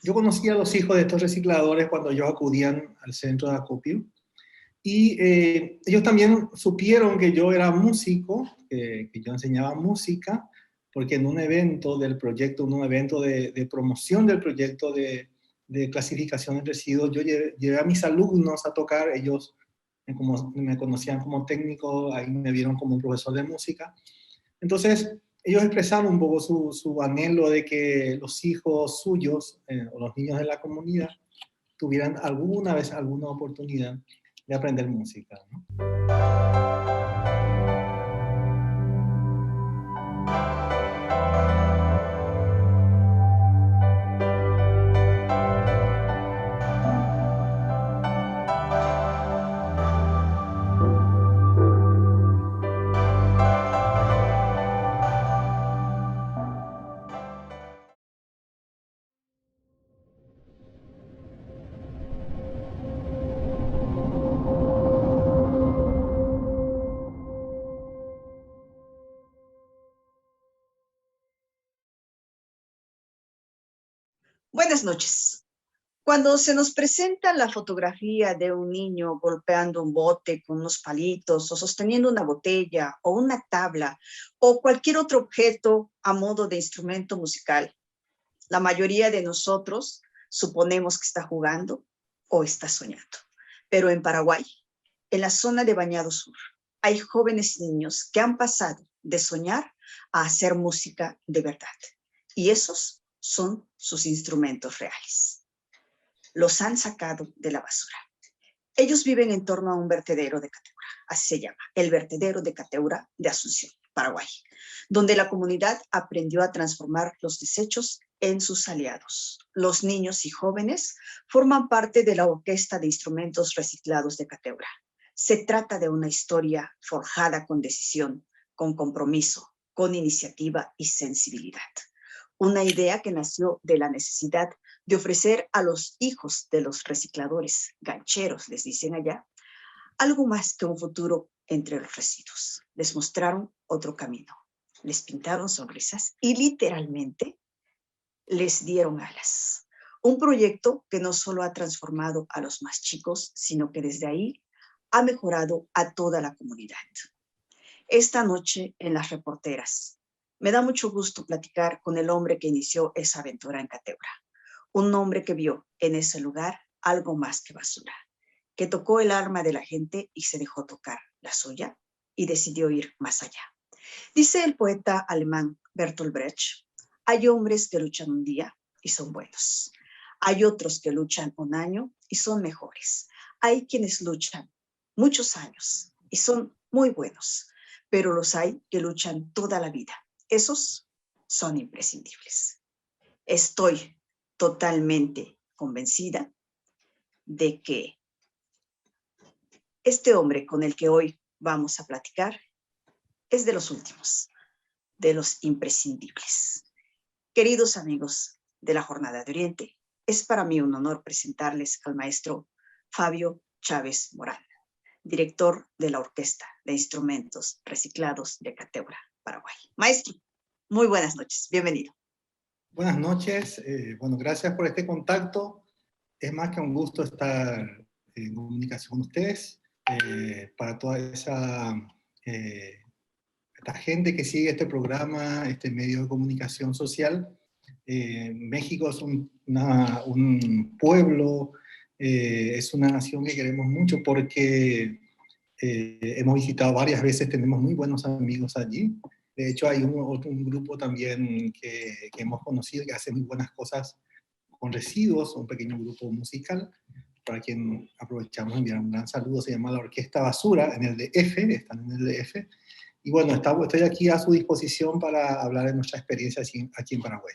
yo conocí a los hijos de estos recicladores cuando ellos acudían al centro de acopio. Y ellos también supieron que yo era músico, que yo enseñaba música, porque en un evento del proyecto, en un evento de promoción del proyecto de clasificación de residuos, yo llevé a mis alumnos a tocar, ellos me conocían como técnico, ahí me vieron como un profesor de música. Entonces, ellos expresaron un poco su anhelo de que los hijos suyos, o los niños de la comunidad, tuvieran alguna vez alguna oportunidad de aprender música, ¿no? Buenas noches. Cuando se nos presenta la fotografía de un niño golpeando un bote con unos palitos o sosteniendo una botella o una tabla o cualquier otro objeto a modo de instrumento musical, la mayoría de nosotros suponemos que está jugando o está soñando. Pero en Paraguay, en la zona de Bañado Sur, hay jóvenes niños que han pasado de soñar a hacer música de verdad. Y esos son sus instrumentos reales. Los han sacado de la basura. Ellos viven en torno a un vertedero de Cateura, así se llama, el vertedero de Cateura de Asunción, Paraguay, donde la comunidad aprendió a transformar los desechos en sus aliados. Los niños y jóvenes forman parte de la Orquesta de Instrumentos Reciclados de Cateura. Se trata de una historia forjada con decisión, con compromiso, con iniciativa y sensibilidad. Una idea que nació de la necesidad de ofrecer a los hijos de los recicladores, gancheros, les dicen allá, algo más que un futuro entre los residuos. Les mostraron otro camino, les pintaron sonrisas y literalmente les dieron alas. Un proyecto que no solo ha transformado a los más chicos, sino que desde ahí ha mejorado a toda la comunidad. Esta noche en Las Reporteras, me da mucho gusto platicar con el hombre que inició esa aventura en Cateura. Un hombre que vio en ese lugar algo más que basura, que tocó el alma de la gente y se dejó tocar la suya y decidió ir más allá. Dice el poeta alemán Bertolt Brecht, hay hombres que luchan un día y son buenos. Hay otros que luchan un año y son mejores. Hay quienes luchan muchos años y son muy buenos, pero los hay que luchan toda la vida. Esos son imprescindibles. Estoy totalmente convencida de que este hombre con el que hoy vamos a platicar es de los últimos, de los imprescindibles. Queridos amigos de la Jornada de Oriente, es para mí un honor presentarles al maestro Fabio Chávez Morán, director de la Orquesta de Instrumentos Reciclados de Cateura, Paraguay. Maestro, muy buenas noches, bienvenido. Buenas noches, bueno, gracias por este contacto. Es más que un gusto estar en comunicación con ustedes, para toda esta gente que sigue este programa, este medio de comunicación social. México es un pueblo, es una nación que queremos mucho porque hemos visitado varias veces, tenemos muy buenos amigos allí. De hecho, hay un grupo también que hemos conocido que hace muy buenas cosas con residuos, un pequeño grupo musical, para quien aprovechamos enviar un gran saludo. Se llama la Orquesta Basura, en el DF, están en el DF. Y bueno, estoy aquí a su disposición para hablar de nuestra experiencia aquí en Paraguay.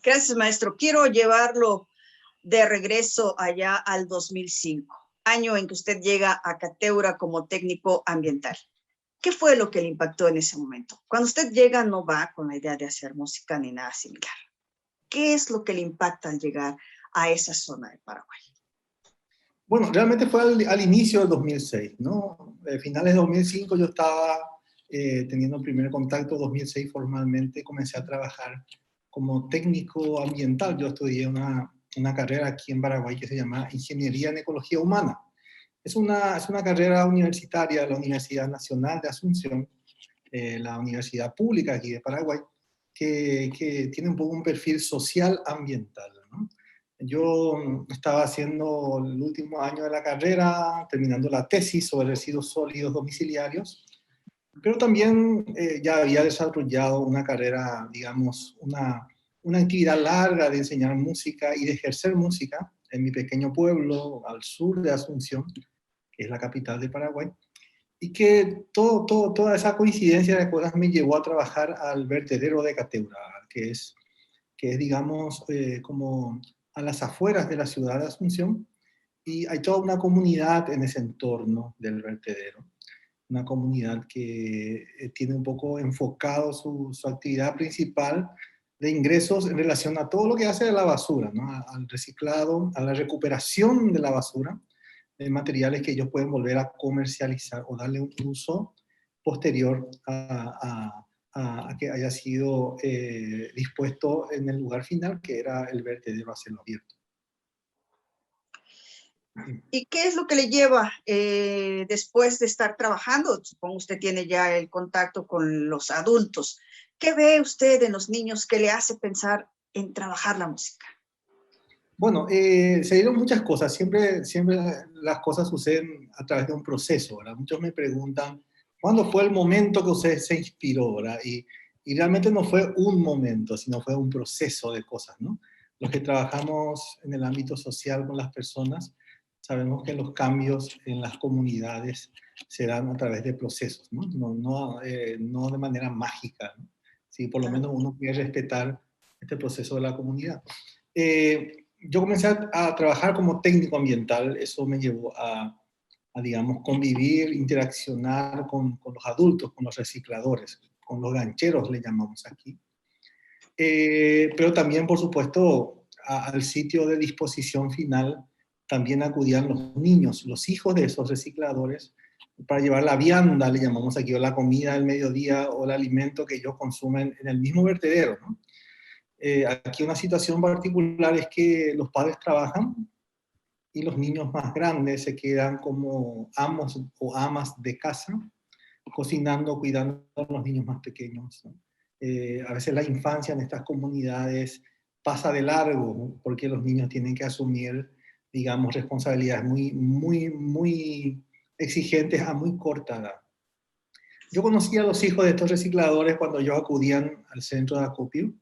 Gracias, maestro. Quiero llevarlo de regreso allá al 2005, año en que usted llega a Cateura como técnico ambiental. ¿Qué fue lo que le impactó en ese momento? Cuando usted llega no va con la idea de hacer música ni nada similar. ¿Qué es lo que le impacta al llegar a esa zona de Paraguay? Bueno, realmente fue al inicio del 2006, ¿no? Finales de 2005 yo estaba teniendo el primer contacto, 2006 formalmente comencé a trabajar como técnico ambiental. Yo estudié una carrera aquí en Paraguay que se llama Ingeniería en Ecología Humana. Es una carrera universitaria de la Universidad Nacional de Asunción, la universidad pública aquí de Paraguay, que tiene un poco un perfil social ambiental, ¿no? Yo estaba haciendo el último año de la carrera, terminando la tesis sobre residuos sólidos domiciliarios, pero también ya había desarrollado una carrera, digamos, una actividad larga de enseñar música y de ejercer música en mi pequeño pueblo al sur de Asunción, que es la capital de Paraguay, y que toda esa coincidencia de cosas me llevó a trabajar al vertedero de Cateura, que es digamos, como a las afueras de la ciudad de Asunción, y hay toda una comunidad en ese entorno del vertedero, una comunidad que tiene un poco enfocado su actividad principal de ingresos en relación a todo lo que hace de la basura, ¿no? Al reciclado, a la recuperación de la basura, de materiales que ellos pueden volver a comercializar o darle un uso posterior a que haya sido dispuesto en el lugar final, que era el vertedero a cielo abierto. ¿Y qué es lo que le lleva después de estar trabajando? Supongo usted tiene ya el contacto con los adultos. ¿Qué ve usted en los niños que le hace pensar en trabajar la música? Bueno, se dieron muchas cosas. Siempre las cosas suceden a través de un proceso, ¿verdad? Muchos me preguntan, ¿cuándo fue el momento que usted se inspiró, ¿verdad? Y realmente no fue un momento, sino fue un proceso de cosas, ¿no? Los que trabajamos en el ámbito social con las personas, sabemos que los cambios en las comunidades se dan a través de procesos, ¿no? No de manera mágica, ¿no? Sí, por lo menos uno quiere respetar este proceso de la comunidad. Yo comencé a trabajar como técnico ambiental, eso me llevó digamos, convivir, interaccionar con los adultos, con los recicladores, con los gancheros, le llamamos aquí. Pero también, por supuesto, al sitio de disposición final también acudían los niños, los hijos de esos recicladores, para llevar la vianda, le llamamos aquí, o la comida del mediodía, o el alimento que ellos consumen en el mismo vertedero, ¿no? Aquí una situación particular es que los padres trabajan y los niños más grandes se quedan como amos o amas de casa, cocinando, cuidando a los niños más pequeños, ¿no? A veces la infancia en estas comunidades pasa de largo, ¿no? Porque los niños tienen que asumir, digamos, responsabilidades muy exigentes a muy corta edad. Yo conocí a los hijos de estos recicladores cuando ellos acudían al centro de acopio,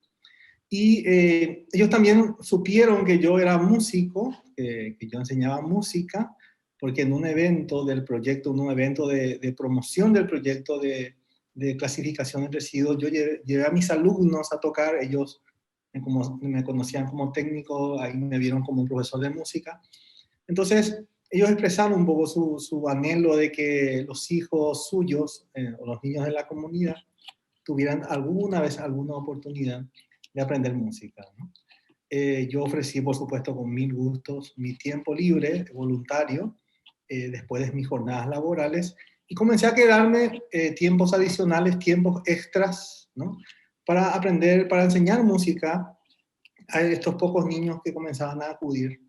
y ellos también supieron que yo era músico, que yo enseñaba música, porque en un evento del proyecto, en un evento de promoción del proyecto de clasificación de residuos, yo llevé a mis alumnos a tocar, ellos me conocían como técnico, ahí me vieron como un profesor de música. Entonces, ellos expresaron un poco su anhelo de que los hijos suyos, o los niños de la comunidad, tuvieran alguna vez alguna oportunidad de aprender música, ¿no? Yo ofrecí, por supuesto, con mil gustos, mi tiempo libre, voluntario, después de mis jornadas laborales, y comencé a quedarme tiempos adicionales, tiempos extras, ¿no? Para aprender, para enseñar música a estos pocos niños que comenzaban a acudir.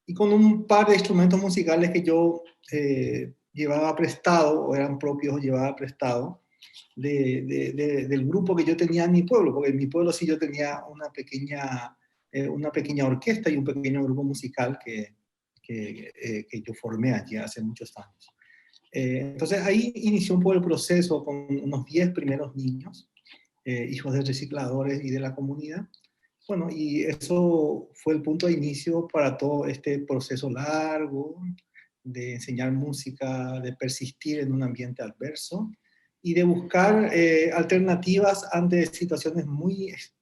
Y con un par de instrumentos musicales que yo llevaba prestado, o eran propios, llevaba prestado, del grupo que yo tenía en mi pueblo, porque en mi pueblo sí yo tenía una pequeña orquesta y un pequeño grupo musical que yo formé allí hace muchos años. Entonces ahí inició un poco el proceso con unos 10 primeros niños, hijos de recicladores y de la comunidad. Bueno, y eso fue el punto de inicio para todo este proceso largo de enseñar música, de persistir en un ambiente adverso y de buscar alternativas ante situaciones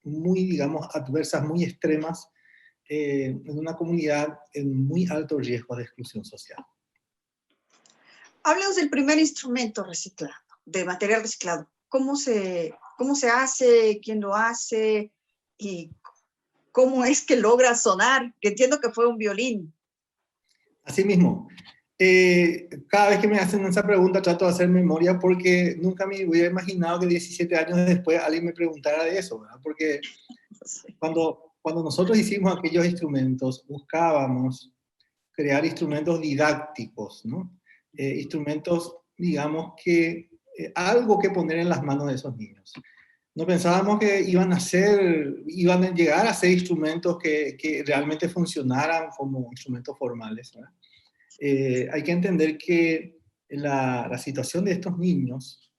digamos, adversas, muy extremas, en una comunidad en muy alto riesgo de exclusión social. Háblanos del primer instrumento reciclado, de material reciclado. ¿Cómo se hace? ¿Quién lo hace? ¿Y cómo es que logra sonar? Que entiendo que fue un violín. Así mismo. Cada vez que me hacen esa pregunta trato de hacer memoria porque nunca me hubiera imaginado que 17 años después alguien me preguntara de eso, ¿verdad? Porque Cuando nosotros hicimos aquellos instrumentos, buscábamos crear instrumentos didácticos, ¿no? Instrumentos, digamos, que algo que poner en las manos de esos niños. No pensábamos que iban a llegar a ser instrumentos que realmente funcionaran como instrumentos formales, ¿verdad? Hay que entender que la situación de estos niños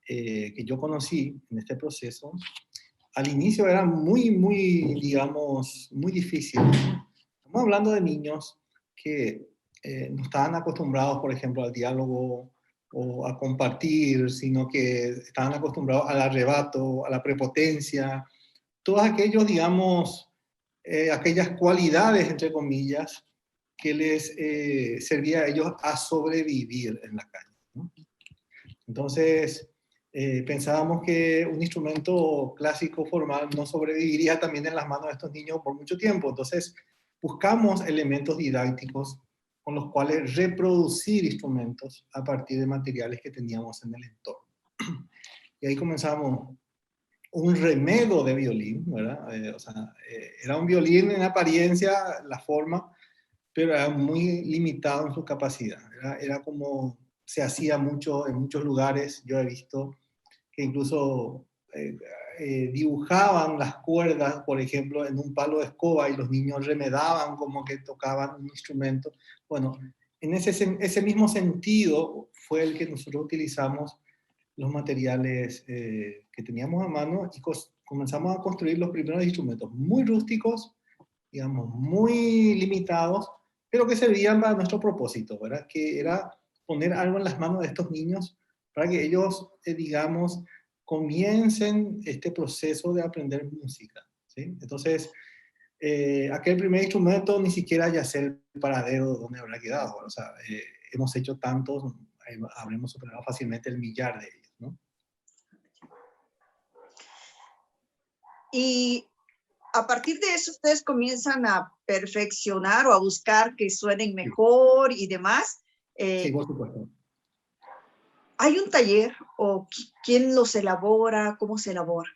que yo conocí en este proceso, al inicio era digamos, muy difícil. Estamos hablando de niños que no estaban acostumbrados, por ejemplo, al diálogo o a compartir, sino que estaban acostumbrados al arrebato, a la prepotencia, todos aquellos, digamos, aquellas cualidades, entre comillas, que les servía a ellos a sobrevivir en la calle, ¿no? Entonces, pensábamos que un instrumento clásico formal no sobreviviría también en las manos de estos niños por mucho tiempo. Entonces, buscamos elementos didácticos con los cuales reproducir instrumentos a partir de materiales que teníamos en el entorno. Y ahí comenzamos un remedo de violín, ¿verdad? Era un violín en apariencia, la forma, pero era muy limitado en su capacidad. Era como se hacía mucho en muchos lugares. Yo he visto que incluso dibujaban las cuerdas, por ejemplo, en un palo de escoba y los niños remedaban como que tocaban un instrumento. Bueno, en ese mismo sentido fue el que nosotros utilizamos los materiales que teníamos a mano y comenzamos a construir los primeros instrumentos muy rústicos, digamos, muy limitados, pero que servían para nuestro propósito, ¿verdad? Que era poner algo en las manos de estos niños para que ellos, digamos, comiencen este proceso de aprender música, ¿sí? Entonces, aquel primer instrumento ni siquiera ya sé el paradero donde habrá quedado, o sea, hemos hecho tantos, habremos superado fácilmente el millar de ellos, ¿no? Y a partir de eso ustedes comienzan a perfeccionar o a buscar que suenen mejor y demás. Sí, por supuesto. ¿Hay un taller o quién los elabora? ¿Cómo se elabora?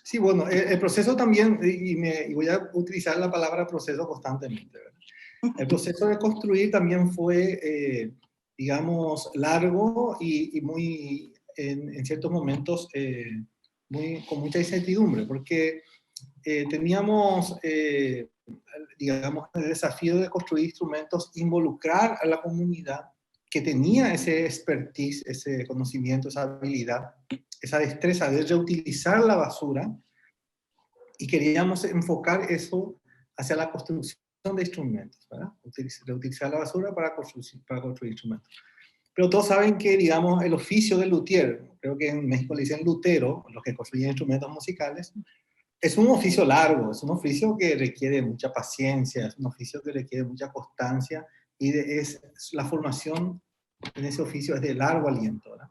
Sí, bueno, el proceso también, y voy a utilizar la palabra proceso constantemente, ¿verdad? El proceso de construir también fue, digamos, largo y muy, en ciertos momentos, con mucha incertidumbre, porque teníamos, digamos, el desafío de construir instrumentos, involucrar a la comunidad que tenía ese expertise, ese conocimiento, esa habilidad, esa destreza de reutilizar la basura, y queríamos enfocar eso hacia la construcción de instrumentos, ¿verdad? Reutilizar la basura para construir instrumentos. Pero todos saben que, digamos, el oficio del luthier, creo que en México le dicen lutero, los que construyen instrumentos musicales, es un oficio largo, es un oficio que requiere mucha paciencia, es un oficio que requiere mucha constancia y la formación en ese oficio es de largo aliento, ¿verdad?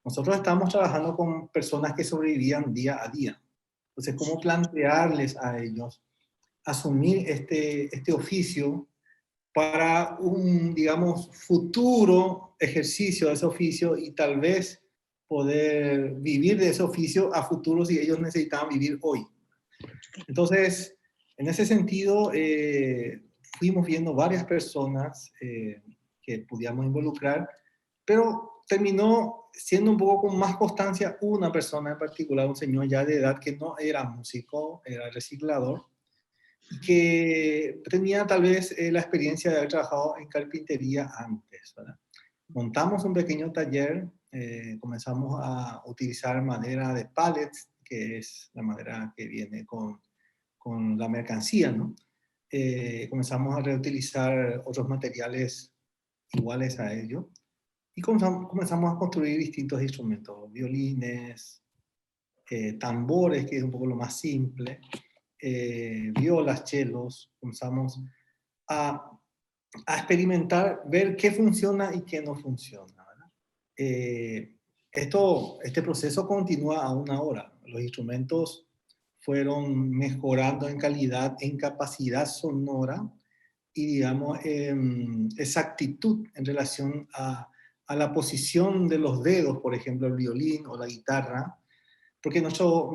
Nosotros estamos trabajando con personas que sobrevivían día a día. Entonces, ¿cómo plantearles a ellos asumir este oficio para un, digamos, futuro ejercicio de ese oficio y tal vez poder vivir de ese oficio a futuro si ellos necesitaban vivir hoy? Entonces, en ese sentido, fuimos viendo varias personas que podíamos involucrar, pero terminó siendo un poco con más constancia una persona en particular, un señor ya de edad que no era músico, era reciclador, y que tenía tal vez la experiencia de haber trabajado en carpintería antes, ¿verdad? Montamos un pequeño taller, comenzamos a utilizar madera de pallets, que es la madera que viene con la mercancía, ¿no? Comenzamos a reutilizar otros materiales iguales a ello y comenzamos a construir distintos instrumentos, violines, tambores, que es un poco lo más simple, violas, chelos. Comenzamos a, a experimentar, ver qué funciona y qué no funciona, ¿verdad? Este proceso continúa aún ahora. Los instrumentos fueron mejorando en calidad, en capacidad sonora y, digamos, exactitud en relación a la posición de los dedos, por ejemplo, el violín o la guitarra, porque nuestro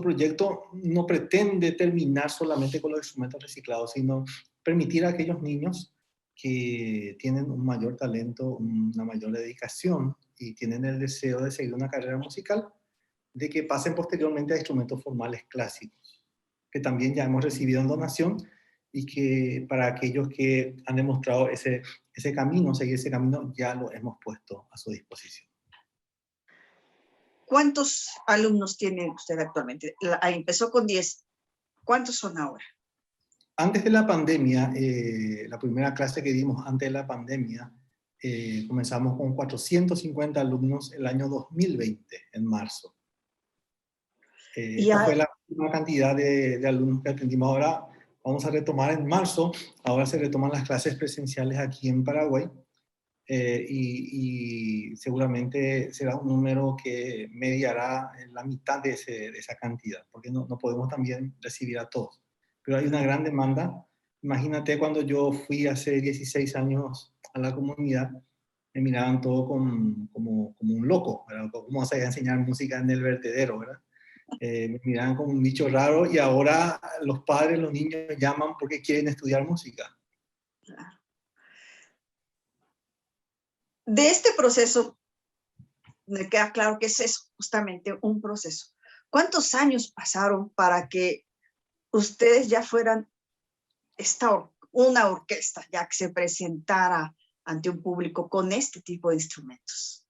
proyecto no pretende terminar solamente con los instrumentos reciclados, sino permitir a aquellos niños que tienen un mayor talento, una mayor dedicación y tienen el deseo de seguir una carrera musical, de que pasen posteriormente a instrumentos formales clásicos, que también ya hemos recibido en donación y que para aquellos que han demostrado ese camino, seguir ese camino, ya lo hemos puesto a su disposición. ¿Cuántos alumnos tiene usted actualmente? Empezó con 10. ¿Cuántos son ahora? Antes de la pandemia, la primera clase que dimos antes de la pandemia, comenzamos con 450 alumnos el año 2020, en marzo. Esta fue la última cantidad de alumnos que atendimos. Ahora vamos a retomar en marzo. Ahora se retoman las clases presenciales aquí en Paraguay. Y seguramente será un número que mediará en la mitad de esa cantidad, porque no podemos también recibir a todos. Pero hay una gran demanda. Imagínate cuando yo fui hace 16 años a la comunidad, me miraban todo como un loco, ¿verdad? ¿Cómo vas a enseñar música en el vertedero, verdad? Me miraban como un bicho raro y ahora los padres, los niños llaman porque quieren estudiar música. De este proceso, me queda claro que ese es justamente un proceso. ¿Cuántos años pasaron para que ustedes ya fueran una orquesta, ya que se presentara ante un público con este tipo de instrumentos?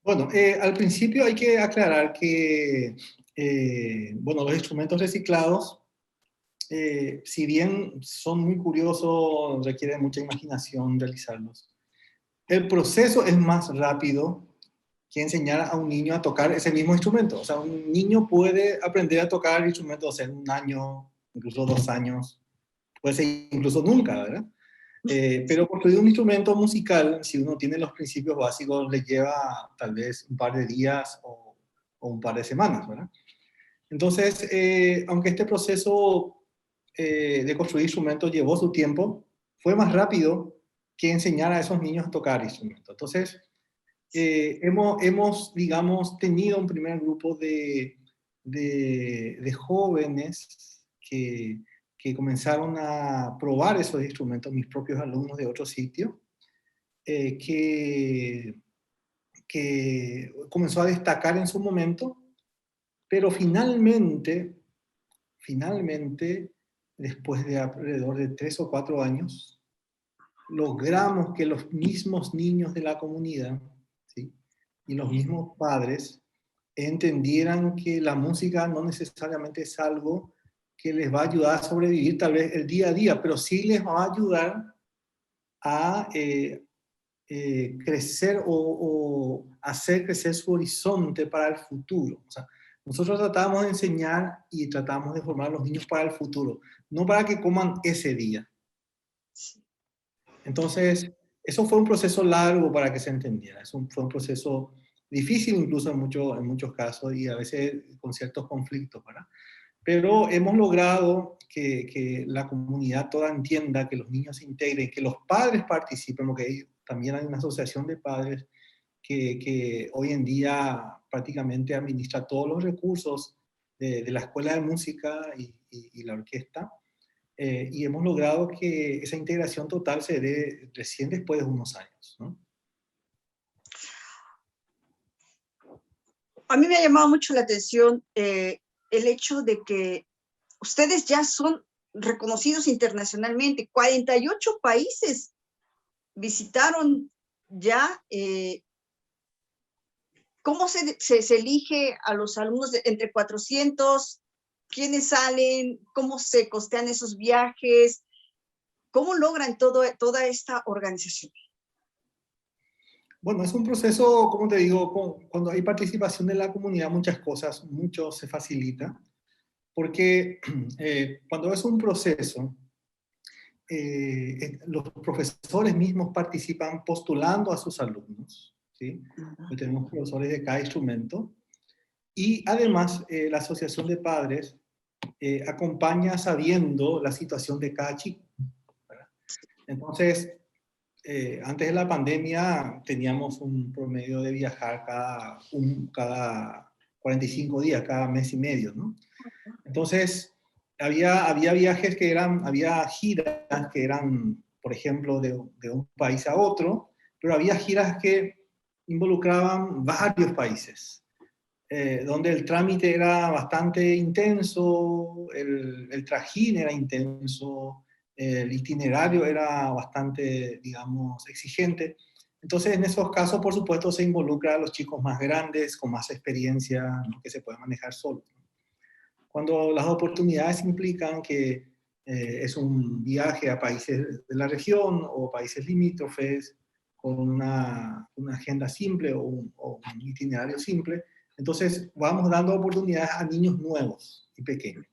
Bueno, al principio hay que aclarar que, bueno, los instrumentos reciclados, si bien son muy curiosos, requiere mucha imaginación realizarlos, el proceso es más rápido que enseñar a un niño a tocar ese mismo instrumento. O sea, un niño puede aprender a tocar instrumentos en 1 año, incluso 2 años, puede ser incluso nunca, ¿verdad? Pero construir un instrumento musical, si uno tiene los principios básicos, le lleva tal vez un par de días o un par de semanas, ¿verdad? Entonces, aunque este proceso de construir instrumentos llevó su tiempo, fue más rápido que enseñar a esos niños a tocar instrumentos. Entonces, hemos, digamos, tenido un primer grupo de jóvenes que comenzaron a probar esos instrumentos, mis propios alumnos de otro sitio, que comenzó a destacar en su momento, pero finalmente, después de alrededor de 3 o 4 años, logramos que los mismos niños de la comunidad, ¿sí?, y los mismos padres entendieran que la música no necesariamente es algo que les va a ayudar a sobrevivir tal vez el día a día, pero sí les va a ayudar a crecer o hacer crecer su horizonte para el futuro. O sea, nosotros tratamos de enseñar y tratamos de formar a los niños para el futuro, no para que coman ese día. Entonces, eso fue un proceso largo para que se entendiera. Fue un proceso difícil incluso en muchos casos y a veces con ciertos conflictos, ¿verdad? Pero hemos logrado que la comunidad toda entienda, que los niños se integren, que los padres participen, porque también hay una asociación de padres que hoy en día prácticamente administra todos los recursos de la escuela de música y la orquesta. Y hemos logrado que esa integración total se dé recién después de unos años, ¿no? A mí me ha llamado mucho la atención el hecho de que ustedes ya son reconocidos internacionalmente. 48 países visitaron ya. ¿Cómo se elige a los alumnos entre 400? ¿Quiénes salen? ¿Cómo se costean esos viajes? ¿Cómo logran toda esta organización? Bueno, es un proceso, como te digo, cuando hay participación de la comunidad, mucho se facilita, porque cuando es un proceso, los profesores mismos participan postulando a sus alumnos, ¿sí? Pues tenemos profesores de cada instrumento, y además la asociación de padres acompaña sabiendo la situación de cada chico, ¿verdad? Entonces, antes de la pandemia teníamos un promedio de viajar cada 45 días, cada mes y medio, ¿no? Entonces, había viajes que eran, había giras que eran, por ejemplo, de un país a otro, pero había giras que involucraban varios países, donde el trámite era bastante intenso, el trajín era intenso, el itinerario era bastante, digamos, exigente. Entonces, en esos casos, por supuesto, se involucra a los chicos más grandes, con más experiencia, ¿no? Que se pueden manejar solos. Cuando las oportunidades implican que es un viaje a países de la región o países limítrofes con una agenda simple o un itinerario simple, entonces vamos dando oportunidades a niños nuevos y pequeños.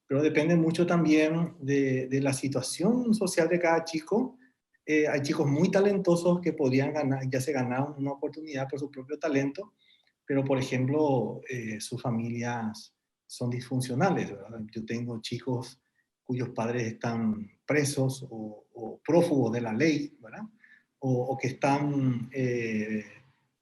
Pero depende mucho también de la situación social de cada chico. Hay chicos muy talentosos que podrían ganar, ya se ganaron una oportunidad por su propio talento, pero por ejemplo, sus familias son disfuncionales, ¿verdad? Yo tengo chicos cuyos padres están presos o prófugos de la ley, ¿verdad? O que están,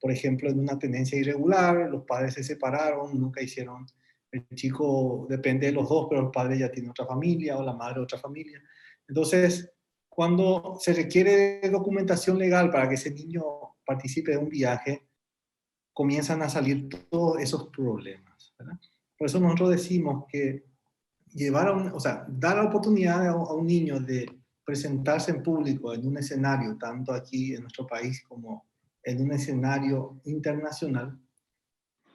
por ejemplo, en una tenencia irregular, los padres se separaron, nunca hicieron, el chico depende de los dos, pero el padre ya tiene otra familia o la madre otra familia. Entonces, cuando se requiere documentación legal para que ese niño participe de un viaje, comienzan a salir todos esos problemas, ¿verdad? Por eso nosotros decimos que o sea, dar la oportunidad a un niño de presentarse en público en un escenario, tanto aquí en nuestro país como en un escenario internacional,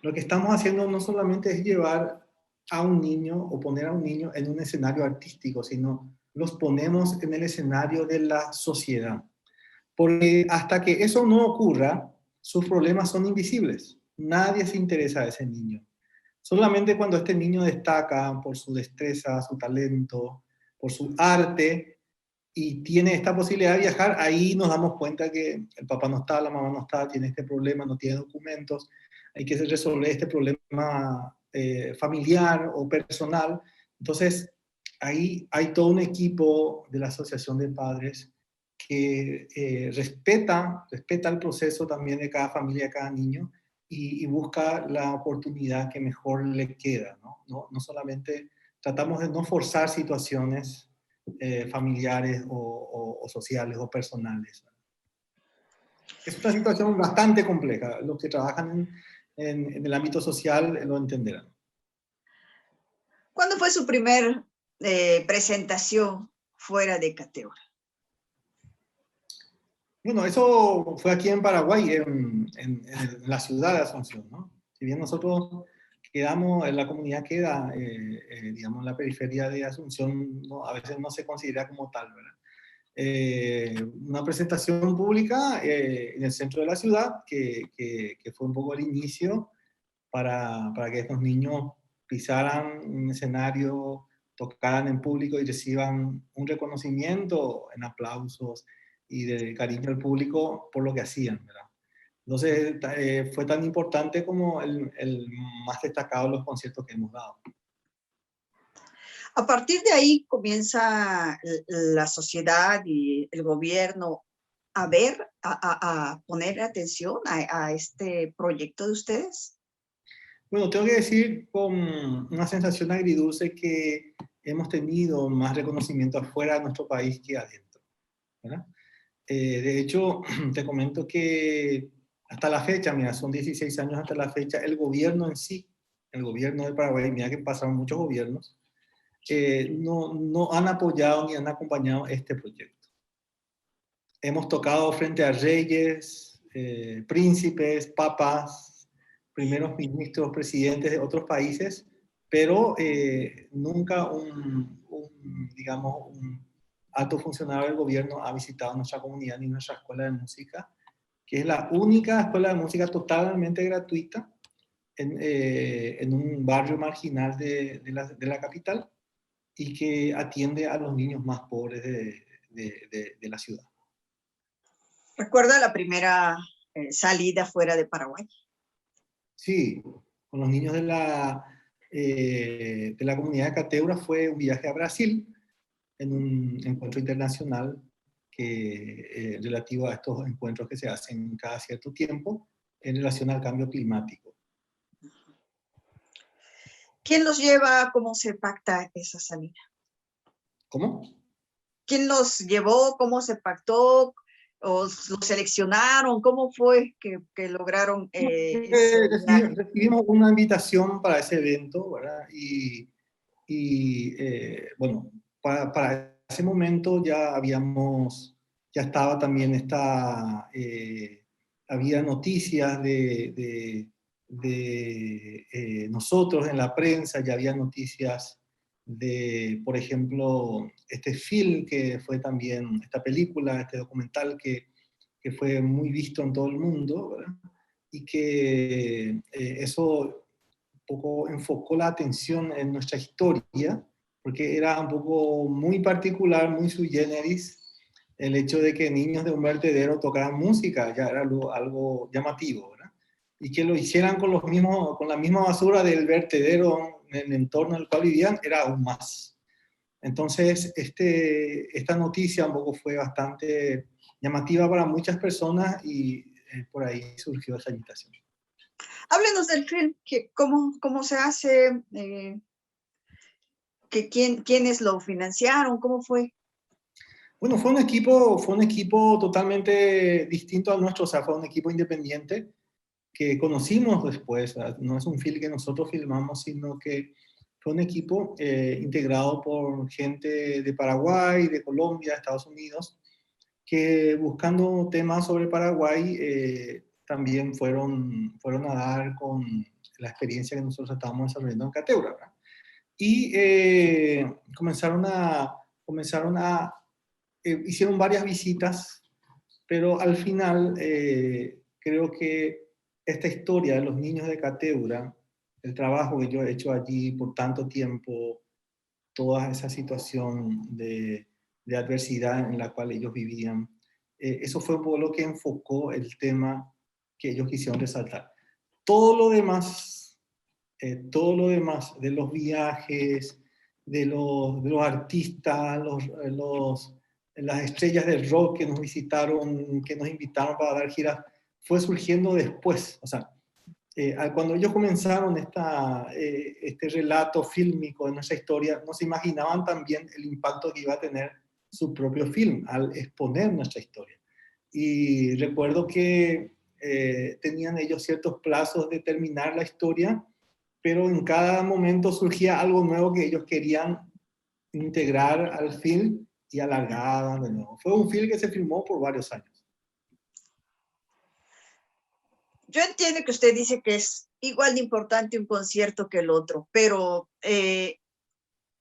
lo que estamos haciendo no solamente es llevar a un niño o poner a un niño en un escenario artístico, sino los ponemos en el escenario de la sociedad. Porque hasta que eso no ocurra, sus problemas son invisibles. Nadie se interesa a ese niño. Solamente cuando este niño destaca por su destreza, su talento, por su arte y tiene esta posibilidad de viajar, ahí nos damos cuenta que el papá no está, la mamá no está, tiene este problema, no tiene documentos, hay que resolver este problema familiar o personal. Entonces, ahí hay todo un equipo de la Asociación de Padres que respeta el proceso también de cada familia, de cada niño, y busca la oportunidad que mejor le queda, ¿no? No solamente tratamos de no forzar situaciones familiares o sociales o personales. Es una situación bastante compleja. Los que trabajan en el ámbito social lo entenderán. ¿Cuándo fue su primer presentación fuera de Cateura? Bueno, eso fue aquí en Paraguay, en la ciudad de Asunción, ¿no? Si bien nosotros quedamos, la comunidad queda, digamos, en la periferia de Asunción, no, a veces no se considera como tal, ¿verdad? Una presentación pública en el centro de la ciudad, que fue un poco el inicio para que estos niños pisaran un escenario, tocaran en público y reciban un reconocimiento en aplausos y de cariño al público por lo que hacían, ¿verdad? Entonces, fue tan importante como el más destacado de los conciertos que hemos dado. A partir de ahí comienza la sociedad y el gobierno a ver, a poner atención a este proyecto de ustedes. Bueno, tengo que decir con una sensación agridulce que hemos tenido más reconocimiento afuera de nuestro país que adentro, ¿verdad? De hecho, te comento que hasta la fecha, mira, son 16 años hasta la fecha, el gobierno en sí, el gobierno de Paraguay, mira que pasaron muchos gobiernos, no han apoyado ni han acompañado este proyecto. Hemos tocado frente a reyes, príncipes, papas, primeros ministros, presidentes de otros países, pero nunca digamos, un alto funcionario del gobierno ha visitado nuestra comunidad ni nuestra escuela de música, que es la única escuela de música totalmente gratuita en un barrio marginal de la capital y que atiende a los niños más pobres de la ciudad. ¿Recuerda la primera salida fuera de Paraguay? Sí, con los niños de la comunidad de Cateura fue un viaje a Brasil en un encuentro internacional relativo a estos encuentros que se hacen cada cierto tiempo en relación al cambio climático. ¿Quién los lleva? ¿Cómo se pacta esa salida? ¿Cómo? ¿Quién los llevó? ¿Cómo se pactó? ¿O los seleccionaron? ¿Cómo fue que lograron ese viaje? Recibimos una invitación para ese evento, ¿verdad? Bueno, para ese momento ya estaba también había noticias de nosotros en la prensa, ya había noticias de, por ejemplo, este film que fue también, esta película, este documental que fue muy visto en todo el mundo, ¿verdad? Y que eso un poco enfocó la atención en nuestra historia, porque era un poco muy particular, muy sui generis, el hecho de que niños de un vertedero tocaran música, ya era algo llamativo, ¿verdad? Y que lo hicieran con la misma basura del vertedero en el entorno en el cual vivían, era aún más. Entonces, esta noticia un poco fue bastante llamativa para muchas personas y por ahí surgió esa invitación. Háblenos del film, cómo se hace, quiénes lo financiaron, cómo fue. Bueno, fue un equipo totalmente distinto al nuestro, o sea, fue un equipo independiente que conocimos después, no es un film que nosotros filmamos, sino que fue un equipo integrado por gente de Paraguay, de Colombia, Estados Unidos, que buscando temas sobre Paraguay también fueron a dar con la experiencia que nosotros estábamos desarrollando en Cateura, ¿verdad? Y hicieron varias visitas, pero al final creo que esta historia de los niños de Cateura, el trabajo que yo he hecho allí por tanto tiempo, toda esa situación de adversidad en la cual ellos vivían, eso fue un poco lo que enfocó el tema que ellos quisieron resaltar. Todo lo demás, de los viajes, de los artistas, las estrellas del rock que nos visitaron, que nos invitaron para dar giras, fue surgiendo después. O sea, cuando ellos comenzaron este relato fílmico de nuestra historia, no se imaginaban también el impacto que iba a tener su propio film al exponer nuestra historia. Y recuerdo que tenían ellos ciertos plazos de terminar la historia, pero en cada momento surgía algo nuevo que ellos querían integrar al film y alargaban de nuevo. Fue un film que se filmó por varios años. Yo entiendo que usted dice que es igual de importante un concierto que el otro, pero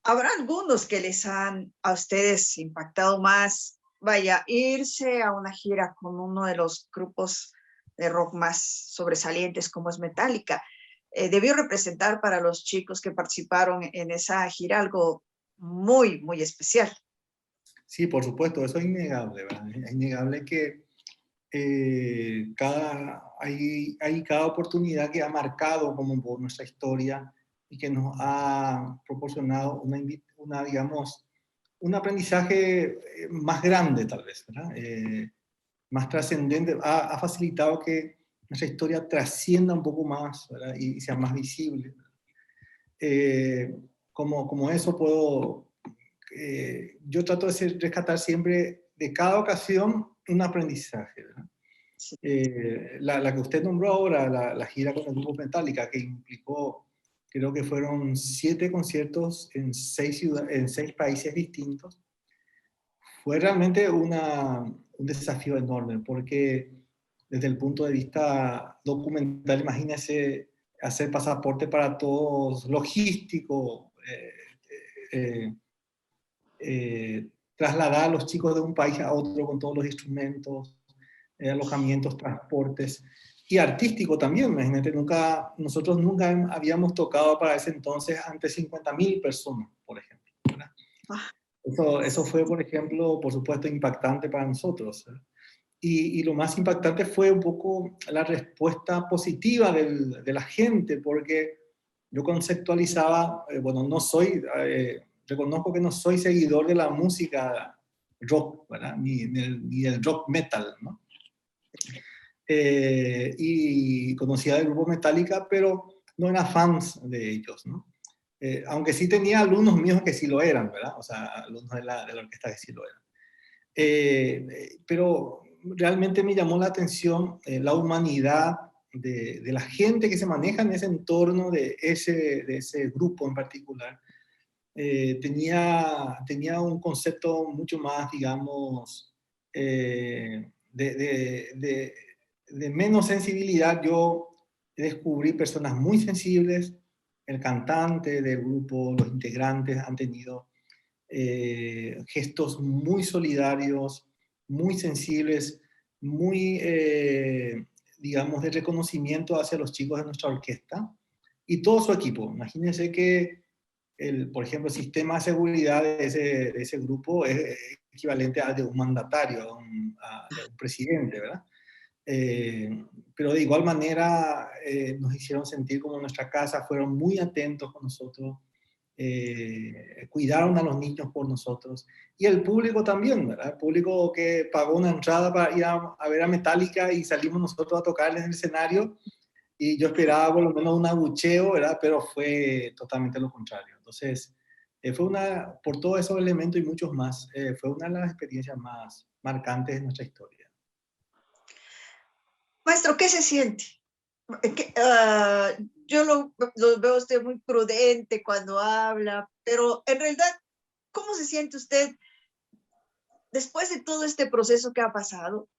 habrá algunos que les han a ustedes impactado más. Vaya, irse a una gira con uno de los grupos de rock más sobresalientes como es Metallica, debió representar para los chicos que participaron en esa gira algo muy, muy especial. Sí, por supuesto, eso es innegable, ¿verdad? Es innegable que hay cada oportunidad que ha marcado como por nuestra historia y que nos ha proporcionado digamos, un aprendizaje más grande tal vez, ¿verdad? Más trascendente, ha facilitado que nuestra historia trascienda un poco más, ¿verdad? Y sea más visible. Como eso yo trato de rescatar siempre de cada ocasión un aprendizaje, ¿verdad? Sí. La que usted nombró ahora, la gira con el grupo Metallica, que implicó, creo que fueron 7 conciertos en 6 países distintos, fue realmente un desafío enorme, porque desde el punto de vista documental, imagínese hacer pasaporte para todos, logístico, trasladar a los chicos de un país a otro con todos los instrumentos, alojamientos, transportes, y artístico también. Imagínate, nosotros nunca habíamos tocado para ese entonces ante 50.000 personas, por ejemplo, ¿verdad? Eso fue, por ejemplo, por supuesto, impactante para nosotros. Y lo más impactante fue un poco la respuesta positiva de la gente, porque yo conceptualizaba, bueno, reconozco que no soy seguidor de la música rock, ¿verdad? Ni del rock metal, ¿no? Y conocía del grupo Metallica, pero no era fans de ellos, ¿no? aunque sí tenía alumnos míos que sí lo eran, ¿verdad? O sea, alumnos de la orquesta que sí lo eran. Pero realmente me llamó la atención la humanidad de la gente que se maneja en ese entorno, de ese grupo en particular. Tenía un concepto mucho más, digamos, de menos sensibilidad. Yo descubrí personas muy sensibles. El cantante del grupo, los integrantes han tenido gestos muy solidarios, muy sensibles, muy, digamos, de reconocimiento hacia los chicos de nuestra orquesta y todo su equipo. Imagínense que, por ejemplo, el sistema de seguridad de ese grupo es equivalente al de un mandatario, de un presidente, ¿verdad? Pero de igual manera nos hicieron sentir como en nuestra casa, fueron muy atentos con nosotros, cuidaron a los niños por nosotros. Y el público también, ¿verdad? El público que pagó una entrada para ir a ver a Metallica y salimos nosotros a tocarles en el escenario y yo esperaba por lo menos un abucheo, ¿verdad? Pero fue totalmente lo contrario. Entonces, por todos esos elementos y muchos más, fue una de las experiencias más marcantes de nuestra historia. Maestro, ¿qué se siente? Yo lo veo a usted muy prudente cuando habla, pero en realidad, ¿cómo se siente usted después de todo este proceso que ha pasado?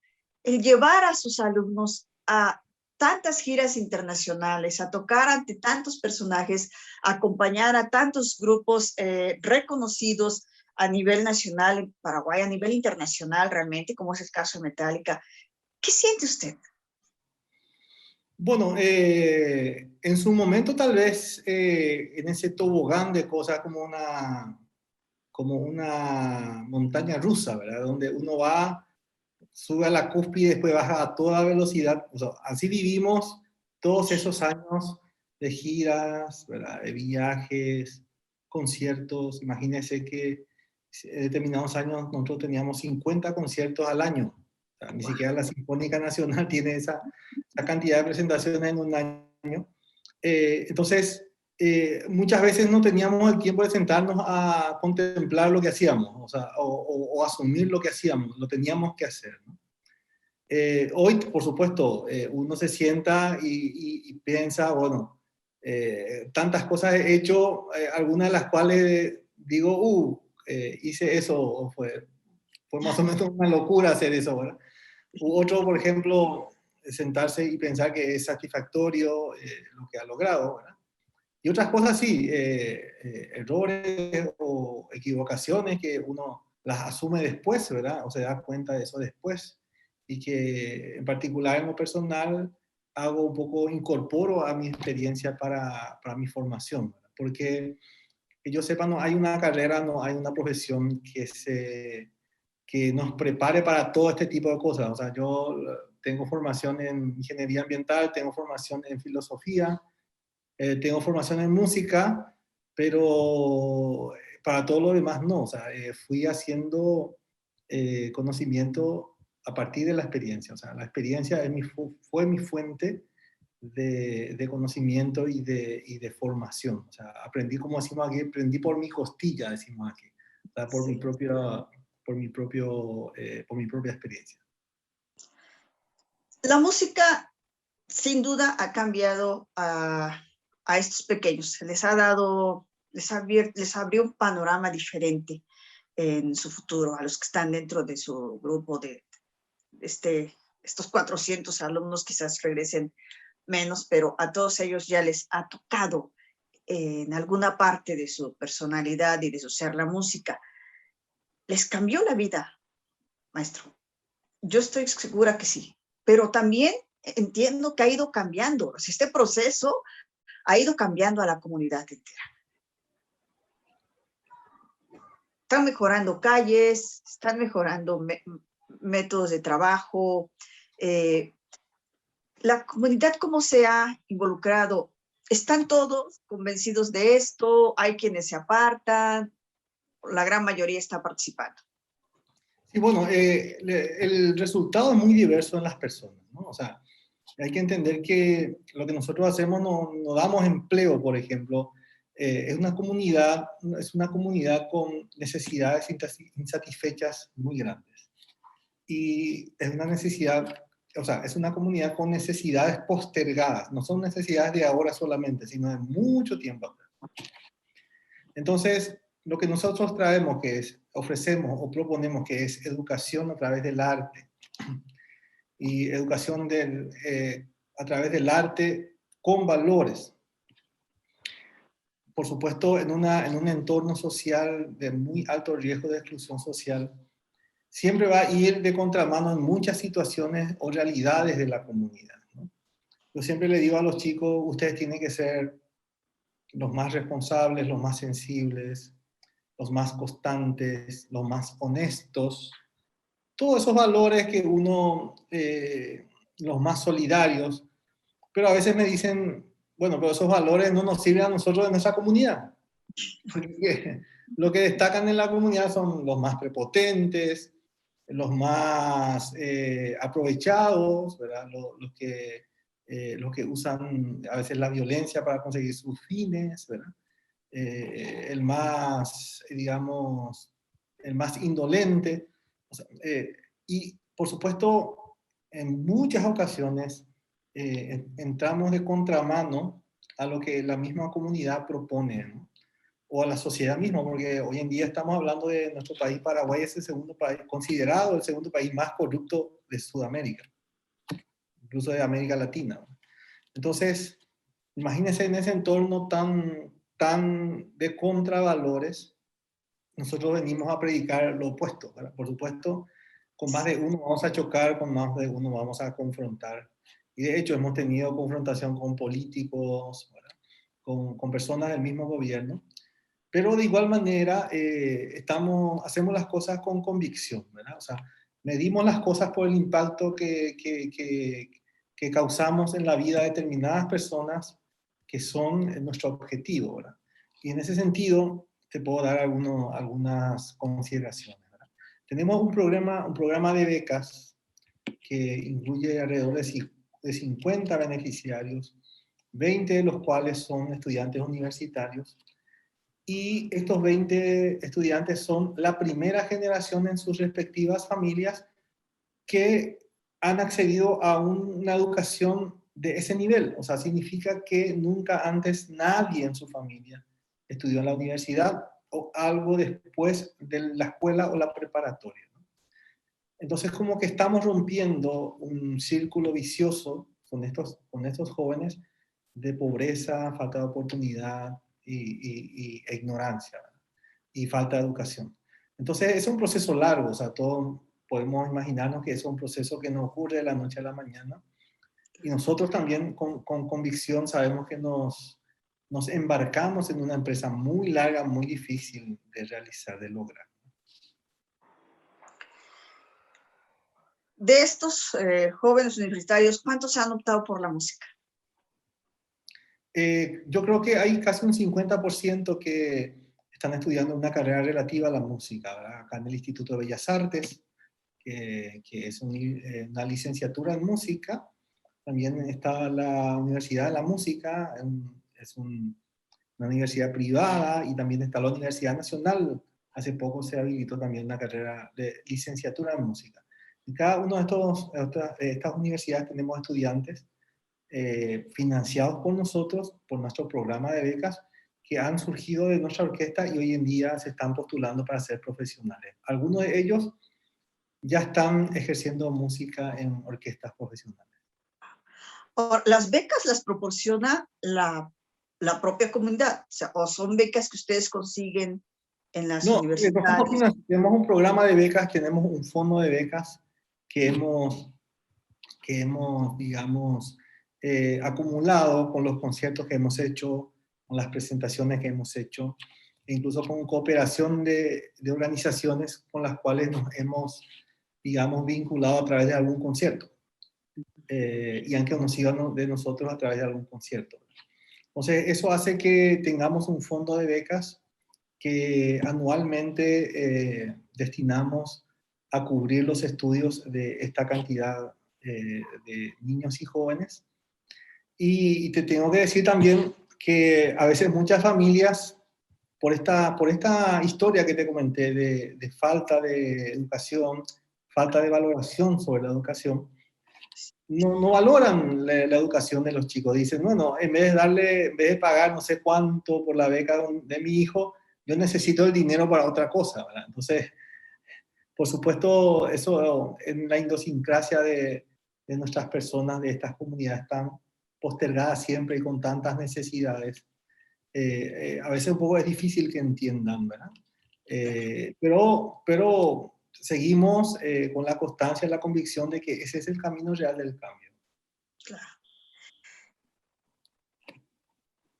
El llevar a sus alumnos a tantas giras internacionales, a tocar ante tantos personajes, a acompañar a tantos grupos reconocidos a nivel nacional en Paraguay, a nivel internacional realmente, como es el caso de Metallica. ¿Qué siente usted? Bueno, en su momento tal vez en ese tobogán de cosas como una montaña rusa, ¿verdad? Donde uno va, sube a la cúspide y después baja a toda velocidad. O sea, así vivimos todos esos años de giras, ¿verdad? De viajes, conciertos. Imagínense que en determinados años nosotros teníamos 50 conciertos al año. O sea, ni siquiera la Sinfónica Nacional tiene esa cantidad de presentaciones en un año. Entonces, muchas veces no teníamos el tiempo de sentarnos a contemplar lo que hacíamos, o sea, o asumir lo que hacíamos, lo teníamos que hacer, ¿no? Hoy, por supuesto, uno se sienta y piensa, bueno, tantas cosas he hecho, algunas de las cuales digo, hice eso, o fue más o menos una locura hacer eso, ¿verdad? U otro, por ejemplo, sentarse y pensar que es satisfactorio lo que ha logrado, ¿verdad? Y otras cosas sí, errores o equivocaciones que uno las asume después, ¿verdad? O se da cuenta de eso después. Y que en particular en lo personal hago un poco, incorporo a mi experiencia para mi formación, ¿verdad? Porque que yo sepa, no hay una carrera, no hay una profesión que nos prepare para todo este tipo de cosas. O sea, yo tengo formación en ingeniería ambiental, tengo formación en filosofía, tengo formación en música, pero para todo lo demás no. O sea, fui haciendo conocimiento a partir de la experiencia. O sea, la experiencia fue mi fuente de conocimiento y de formación. O sea, aprendí, como decimos aquí, aprendí por mi costilla, decimos aquí. O sea, por mi Sí. propia, por mi propia experiencia. La música sin duda ha cambiado a estos pequeños, les ha dado, les abrió un panorama diferente en su futuro, a los que están dentro de su grupo de estos 400 alumnos, quizás regresen menos, pero a todos ellos ya les ha tocado en alguna parte de su personalidad y de su ser la música. Les cambió la vida, maestro. Yo estoy segura que sí, pero también entiendo que ha ido cambiando. O sea, este proceso ha ido cambiando a la comunidad entera. Están mejorando calles, están mejorando métodos de trabajo. La comunidad, ¿cómo se ha involucrado? ¿Están todos convencidos de esto? ¿Hay quienes se apartan? La gran mayoría está participando. Sí, bueno, el resultado es muy diverso en las personas, ¿no? O sea, hay que entender que lo que nosotros hacemos no damos empleo, por ejemplo, es una comunidad con necesidades insatisfechas muy grandes. Y es una necesidad, o sea, es una comunidad con necesidades postergadas, no son necesidades de ahora solamente, sino de mucho tiempo atrás. Entonces, lo que nosotros traemos, que es, ofrecemos o proponemos, que es educación a través del arte, y educación a través del arte con valores. Por supuesto, en un entorno social de muy alto riesgo de exclusión social, siempre va a ir de contramano en muchas situaciones o realidades de la comunidad, ¿no? Yo siempre le digo a los chicos, ustedes tienen que ser los más responsables, los más sensibles, los más constantes, los más honestos, todos esos valores que los más solidarios, pero a veces me dicen, bueno, pero esos valores no nos sirven a nosotros en nuestra comunidad. Porque lo que destacan en la comunidad son los más prepotentes, los más aprovechados, ¿verdad? Los que usan a veces la violencia para conseguir sus fines, ¿verdad? El más, digamos, el más indolente. O sea, y por supuesto, en muchas ocasiones entramos de contramano a lo que la misma comunidad propone, ¿no? O a la sociedad misma, porque hoy en día estamos hablando de nuestro país. Paraguay es el segundo país, considerado el segundo país más corrupto de Sudamérica, incluso de América Latina. Entonces, imagínense en ese entorno tan de contravalores, nosotros venimos a predicar lo opuesto, ¿verdad? Por supuesto, con más de uno vamos a chocar, con más de uno vamos a confrontar. Y de hecho hemos tenido confrontación con políticos, ¿verdad? Con personas del mismo gobierno. Pero de igual manera hacemos las cosas con convicción, ¿verdad? O sea, medimos las cosas por el impacto que causamos en la vida de determinadas personas que son nuestro objetivo, ¿verdad? Y en ese sentido te puedo dar algunas consideraciones, ¿verdad? Tenemos un programa de becas que incluye alrededor de 50 beneficiarios, 20 de los cuales son estudiantes universitarios. Y estos 20 estudiantes son la primera generación en sus respectivas familias que han accedido a una educación de ese nivel. O sea, significa que nunca antes nadie en su familia estudió en la universidad o algo después de la escuela o la preparatoria, ¿no? Entonces, como que estamos rompiendo un círculo vicioso con estos jóvenes de pobreza, falta de oportunidad e ignorancia, ¿verdad? Y falta de educación. Entonces, es un proceso largo, o sea, todos podemos imaginarnos que es un proceso que no ocurre de la noche a la mañana. Y nosotros también con convicción sabemos que nos embarcamos en una empresa muy larga, muy difícil de realizar, de lograr. De estos jóvenes universitarios, ¿cuántos han optado por la música? Yo creo que hay casi un 50% que están estudiando una carrera relativa a la música, ¿verdad? Acá en el Instituto de Bellas Artes, que es una licenciatura en música. También está la Universidad de la Música, una universidad privada, y también está la Universidad Nacional. Hace poco se habilitó también una carrera de licenciatura en música. En cada una de estas universidades tenemos estudiantes financiados por nosotros, por nuestro programa de becas, que han surgido de nuestra orquesta y hoy en día se están postulando para ser profesionales. Algunos de ellos ya están ejerciendo música en orquestas profesionales. ¿Las becas las proporciona la propia comunidad? O sea, ¿o son becas que ustedes consiguen en las universidades? Nosotros tenemos un programa de becas, tenemos un fondo de becas que hemos digamos, acumulado con los conciertos que hemos hecho, con las presentaciones que hemos hecho, e incluso con cooperación de organizaciones con las cuales nos hemos, digamos, vinculado a través de algún concierto. Y han conocido de nosotros a través de algún concierto. Entonces, eso hace que tengamos un fondo de becas que anualmente destinamos a cubrir los estudios de esta cantidad de niños y jóvenes. Y te tengo que decir también, que a veces muchas familias, por esta historia que te comenté de falta de educación, falta de valoración sobre la educación, no valoran la educación de los chicos. Dicen, bueno, en vez de pagar no sé cuánto por la beca de mi hijo, yo necesito el dinero para otra cosa, ¿verdad? Entonces, por supuesto, eso en la idiosincrasia de nuestras personas, de estas comunidades tan postergadas siempre y con tantas necesidades, a veces un poco es difícil que entiendan, ¿verdad? Pero seguimos con la constancia y la convicción de que ese es el camino real del cambio. Claro.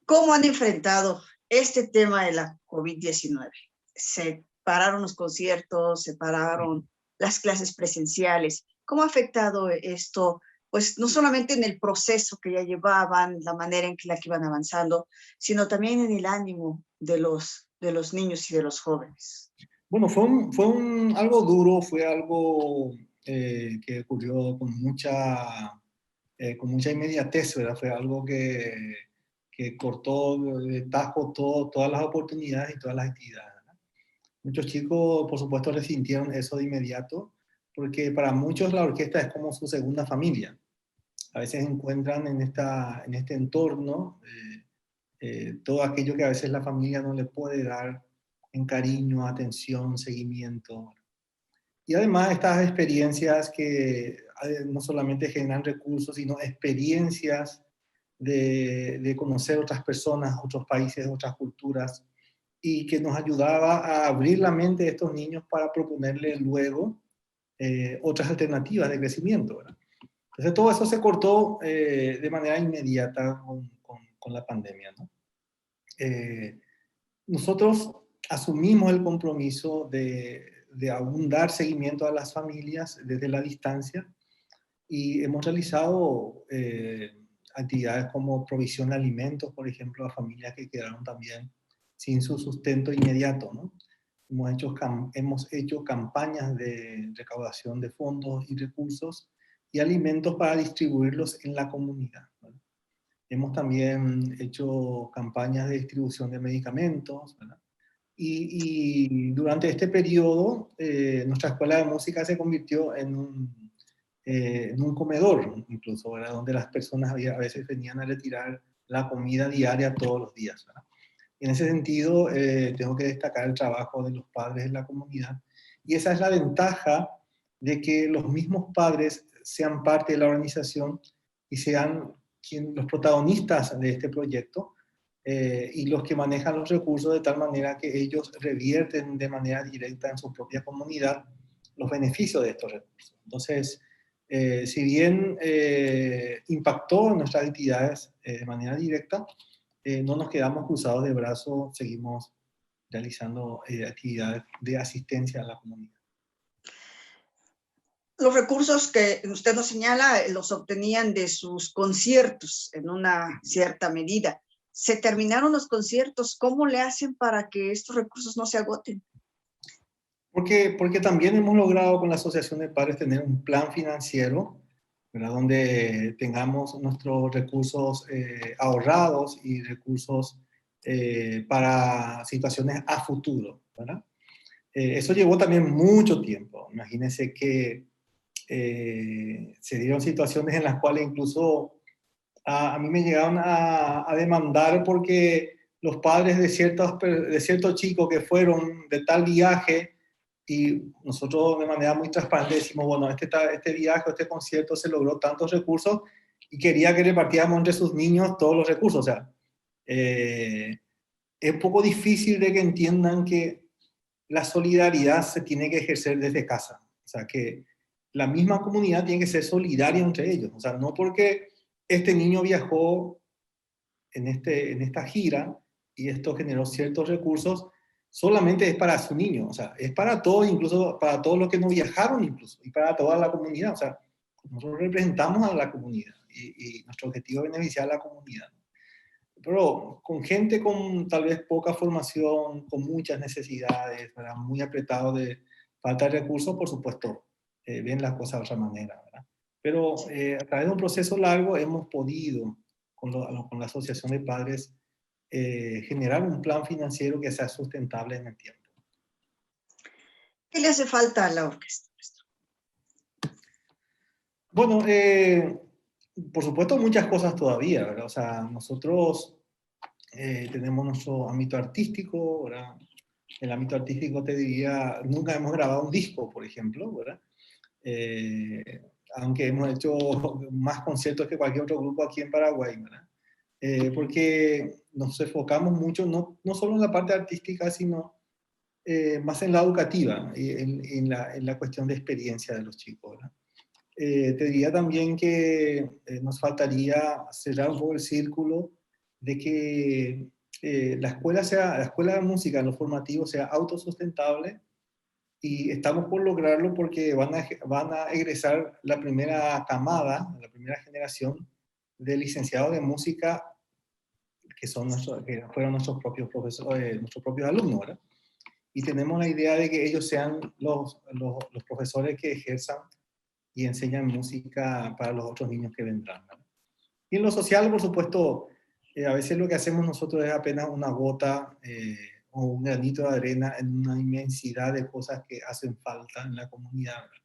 ¿Cómo han enfrentado este tema de la COVID-19? Se pararon los conciertos, se pararon las clases presenciales. ¿Cómo ha afectado esto? Pues no solamente en el proceso que ya llevaban, la manera en la que iban avanzando, sino también en el ánimo de los niños y de los jóvenes. Bueno, algo duro, fue algo que ocurrió con mucha inmediatez, ¿verdad? Fue algo que cortó de tajo todas las oportunidades y todas las actividades, ¿verdad? Muchos chicos, por supuesto, resintieron eso de inmediato, porque para muchos la orquesta es como su segunda familia. A veces encuentran en este entorno todo aquello que a veces la familia no le puede dar en cariño, atención, seguimiento. Y además estas experiencias que no solamente generan recursos, sino experiencias de conocer otras personas, otros países, otras culturas, y que nos ayudaba a abrir la mente de estos niños para proponerles luego otras alternativas de crecimiento, ¿verdad? Entonces todo eso se cortó de manera inmediata con la pandemia, ¿no? Nosotros asumimos el compromiso de aún dar seguimiento a las familias desde la distancia y hemos realizado actividades como provisión de alimentos, por ejemplo, a familias que quedaron también sin su sustento inmediato, ¿no? Hemos hecho campañas de recaudación de fondos y recursos y alimentos para distribuirlos en la comunidad, ¿no? Hemos también hecho campañas de distribución de medicamentos, ¿verdad? Y durante este periodo, nuestra escuela de música se convirtió en un comedor, incluso, ¿verdad? Donde las personas a veces venían a retirar la comida diaria todos los días, ¿verdad? En ese sentido, tengo que destacar el trabajo de los padres en la comunidad. Y esa es la ventaja de que los mismos padres sean parte de la organización y sean los protagonistas de este proyecto y los que manejan los recursos de tal manera que ellos revierten de manera directa en su propia comunidad los beneficios de estos recursos. Entonces, si bien impactó en nuestras actividades de manera directa, no nos quedamos cruzados de brazos, seguimos realizando actividades de asistencia a la comunidad. Los recursos que usted nos señala los obtenían de sus conciertos en una cierta medida. Se terminaron los conciertos, ¿cómo le hacen para que estos recursos no se agoten? Porque también hemos logrado con la Asociación de Padres tener un plan financiero, ¿verdad? Donde tengamos nuestros recursos ahorrados y recursos para situaciones a futuro, ¿verdad? Eso llevó también mucho tiempo. Imagínense que se dieron situaciones en las cuales incluso a mí me llegaron a demandar porque los padres de ciertos chicos que fueron de tal viaje y nosotros de manera muy transparente decimos, bueno, este viaje, este concierto se logró tantos recursos y quería que repartiéramos entre sus niños todos los recursos. O sea, es un poco difícil de que entiendan que la solidaridad se tiene que ejercer desde casa. O sea, que la misma comunidad tiene que ser solidaria entre ellos. O sea, no porque este niño viajó en esta gira y esto generó ciertos recursos, solamente es para su niño. O sea, es para todos, incluso para todos los que no viajaron incluso, y para toda la comunidad. O sea, nosotros representamos a la comunidad y nuestro objetivo es beneficiar a la comunidad. Pero con gente con tal vez poca formación, con muchas necesidades, ¿verdad? Muy apretado de falta de recursos, por supuesto, ven las cosas de otra manera, ¿verdad? Pero a través de un proceso largo hemos podido, con la Asociación de Padres, generar un plan financiero que sea sustentable en el tiempo. ¿Qué le hace falta a la orquesta, maestro? Bueno, por supuesto muchas cosas todavía, ¿verdad? O sea, nosotros tenemos nuestro ámbito artístico, ¿verdad? El ámbito artístico te diría, nunca hemos grabado un disco, por ejemplo, ¿verdad? Aunque hemos hecho más conciertos que cualquier otro grupo aquí en Paraguay, ¿verdad? Porque nos enfocamos mucho, no solo en la parte artística, sino más en la educativa, en la cuestión de experiencia de los chicos, ¿verdad? Te diría también que nos faltaría cerrar un poco el círculo de que la escuela de música en lo formativo sea autosustentable, y estamos por lograrlo porque van a egresar la primera camada, la primera generación de licenciados de música que fueron nuestros propios profesores, nuestros propios alumnos, ¿verdad? Y tenemos la idea de que ellos sean los profesores que ejerzan y enseñan música para los otros niños que vendrán, ¿verdad? Y en lo social, por supuesto, a veces lo que hacemos nosotros es apenas una gota o un granito de arena en una inmensidad de cosas que hacen falta en la comunidad, ¿verdad?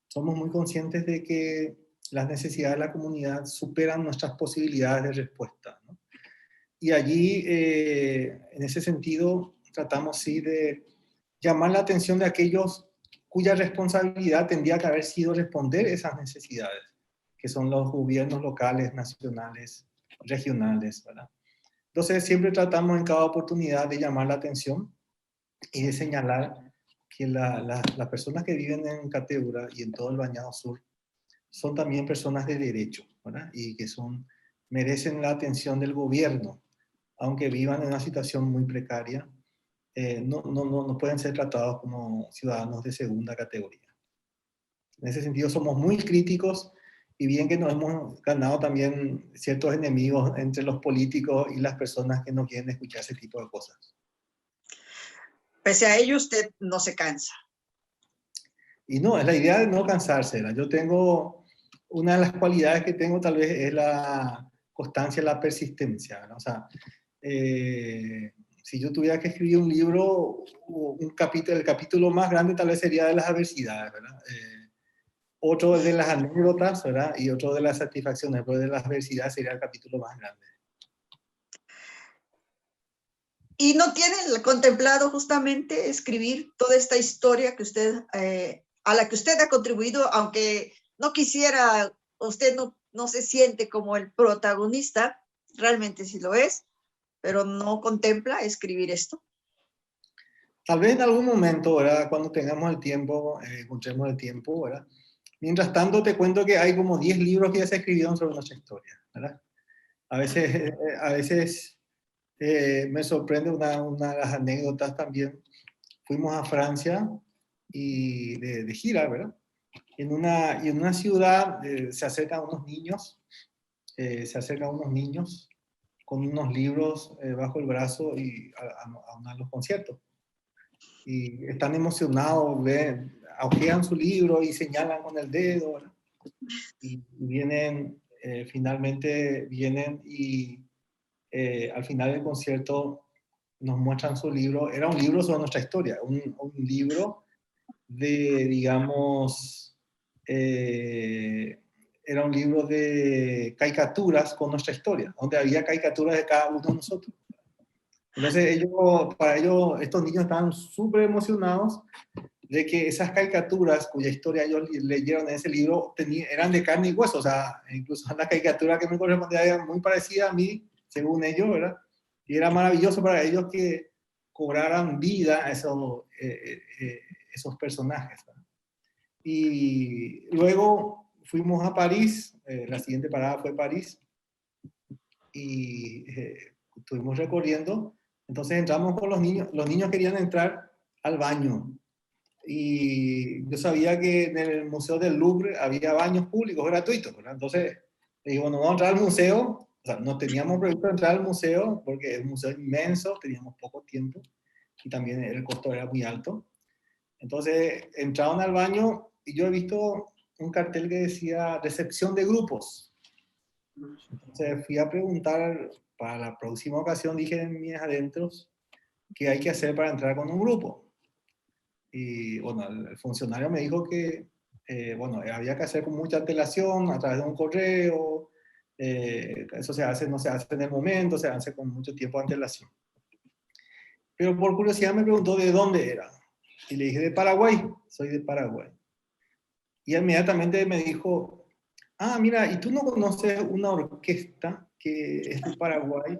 Somos muy conscientes de que las necesidades de la comunidad superan nuestras posibilidades de respuesta, ¿no? Y allí, en ese sentido, tratamos sí de llamar la atención de aquellos cuya responsabilidad tendría que haber sido responder esas necesidades, que son los gobiernos locales, nacionales, regionales, ¿verdad? Entonces, siempre tratamos en cada oportunidad de llamar la atención y de señalar que las personas que viven en Cateura y en todo el Bañado Sur son también personas de derecho, ¿verdad? Y que merecen la atención del gobierno, aunque vivan en una situación muy precaria. No pueden ser tratados como ciudadanos de segunda categoría. En ese sentido somos muy críticos, y bien que nos hemos ganado también ciertos enemigos entre los políticos y las personas que no quieren escuchar ese tipo de cosas. Pese a ello, usted no se cansa. Y no, es la idea de no cansarse, ¿verdad? Yo tengo, una de las cualidades que tengo tal vez es la constancia, la persistencia, ¿verdad? O sea, si yo tuviera que escribir un libro, el capítulo más grande tal vez sería de las adversidades, ¿verdad? Otro de las anécdotas, ¿verdad? Y otro de las satisfacciones, pero de las adversidades sería el capítulo más grande. ¿Y no tiene contemplado justamente escribir toda esta historia que usted, a la que usted ha contribuido, aunque no quisiera, usted no se siente como el protagonista, realmente sí lo es, pero no contempla escribir esto? Tal vez en algún momento, ¿verdad? Cuando tengamos el tiempo, encontremos el tiempo, ¿verdad? Mientras tanto, te cuento que hay como 10 libros que ya se escribieron sobre nuestra historia, ¿verdad? A veces me sorprende una de las anécdotas también. Fuimos a Francia y de gira, ¿verdad? Y en una ciudad se acercan unos niños con unos libros bajo el brazo y a uno de los conciertos. Y están emocionados, agujean su libro y señalan con el dedo, ¿verdad? Y vienen, finalmente vienen y al final del concierto nos muestran su libro. Era un libro sobre nuestra historia, un libro de, digamos, era un libro de caricaturas con nuestra historia, donde había caricaturas de cada uno de nosotros. Entonces para ellos, estos niños estaban súper emocionados de que esas caricaturas cuya historia ellos leyeron en ese libro eran de carne y hueso. O sea, incluso la caricatura que me correspondía era muy parecida a mí, según ellos, ¿verdad? Y era maravilloso para ellos que cobraran vida a esos personajes, ¿verdad? Y luego fuimos a París, la siguiente parada fue París, y estuvimos recorriendo. Entonces entramos con los niños querían entrar al baño, y yo sabía que en el Museo del Louvre había baños públicos gratuitos, ¿verdad? Entonces le digo, bueno, vamos a entrar al museo. O sea, no teníamos previsto entrar al museo porque el museo es inmenso, teníamos poco tiempo y también el costo era muy alto. Entonces entraron al baño y yo he visto un cartel que decía recepción de grupos. Entonces fui a preguntar para la próxima ocasión dije en mis adentros qué hay que hacer para entrar con un grupo. Y bueno, el funcionario me dijo que bueno, había que hacer con mucha antelación, a través de un correo, eso se hace, no se hace en el momento, se hace con mucho tiempo de antelación. Pero por curiosidad me preguntó de dónde era. Y le dije, de Paraguay, soy de Paraguay. Y inmediatamente me dijo, ah, mira, ¿y tú no conoces una orquesta que es de Paraguay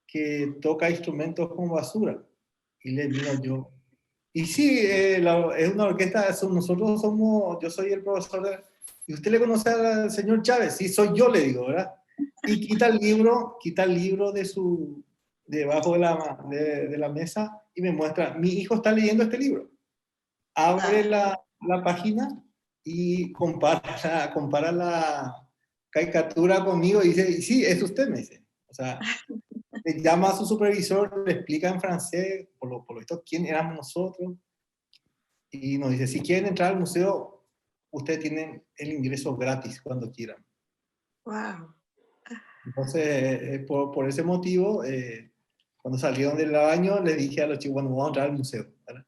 que toca instrumentos con basura? Y le miro yo. Y sí, es una orquesta, nosotros somos, yo soy el profesor de... ¿Y usted le conoce al señor Chávez? Sí, soy yo, le digo, ¿verdad? Y quita el libro de su, debajo de la mesa y me muestra, mi hijo está leyendo este libro. Abre Ah, la página y compara la caricatura conmigo y dice, sí, es usted, me dice. O sea, le llama a su supervisor, le explica en francés, por lo visto, quién éramos nosotros, y nos dice, si quieren entrar al museo, ustedes tienen el ingreso gratis cuando quieran. wow. Entonces, por ese motivo, cuando salieron del baño, le dije a los chicos, bueno, vamos a entrar al museo, ¿verdad?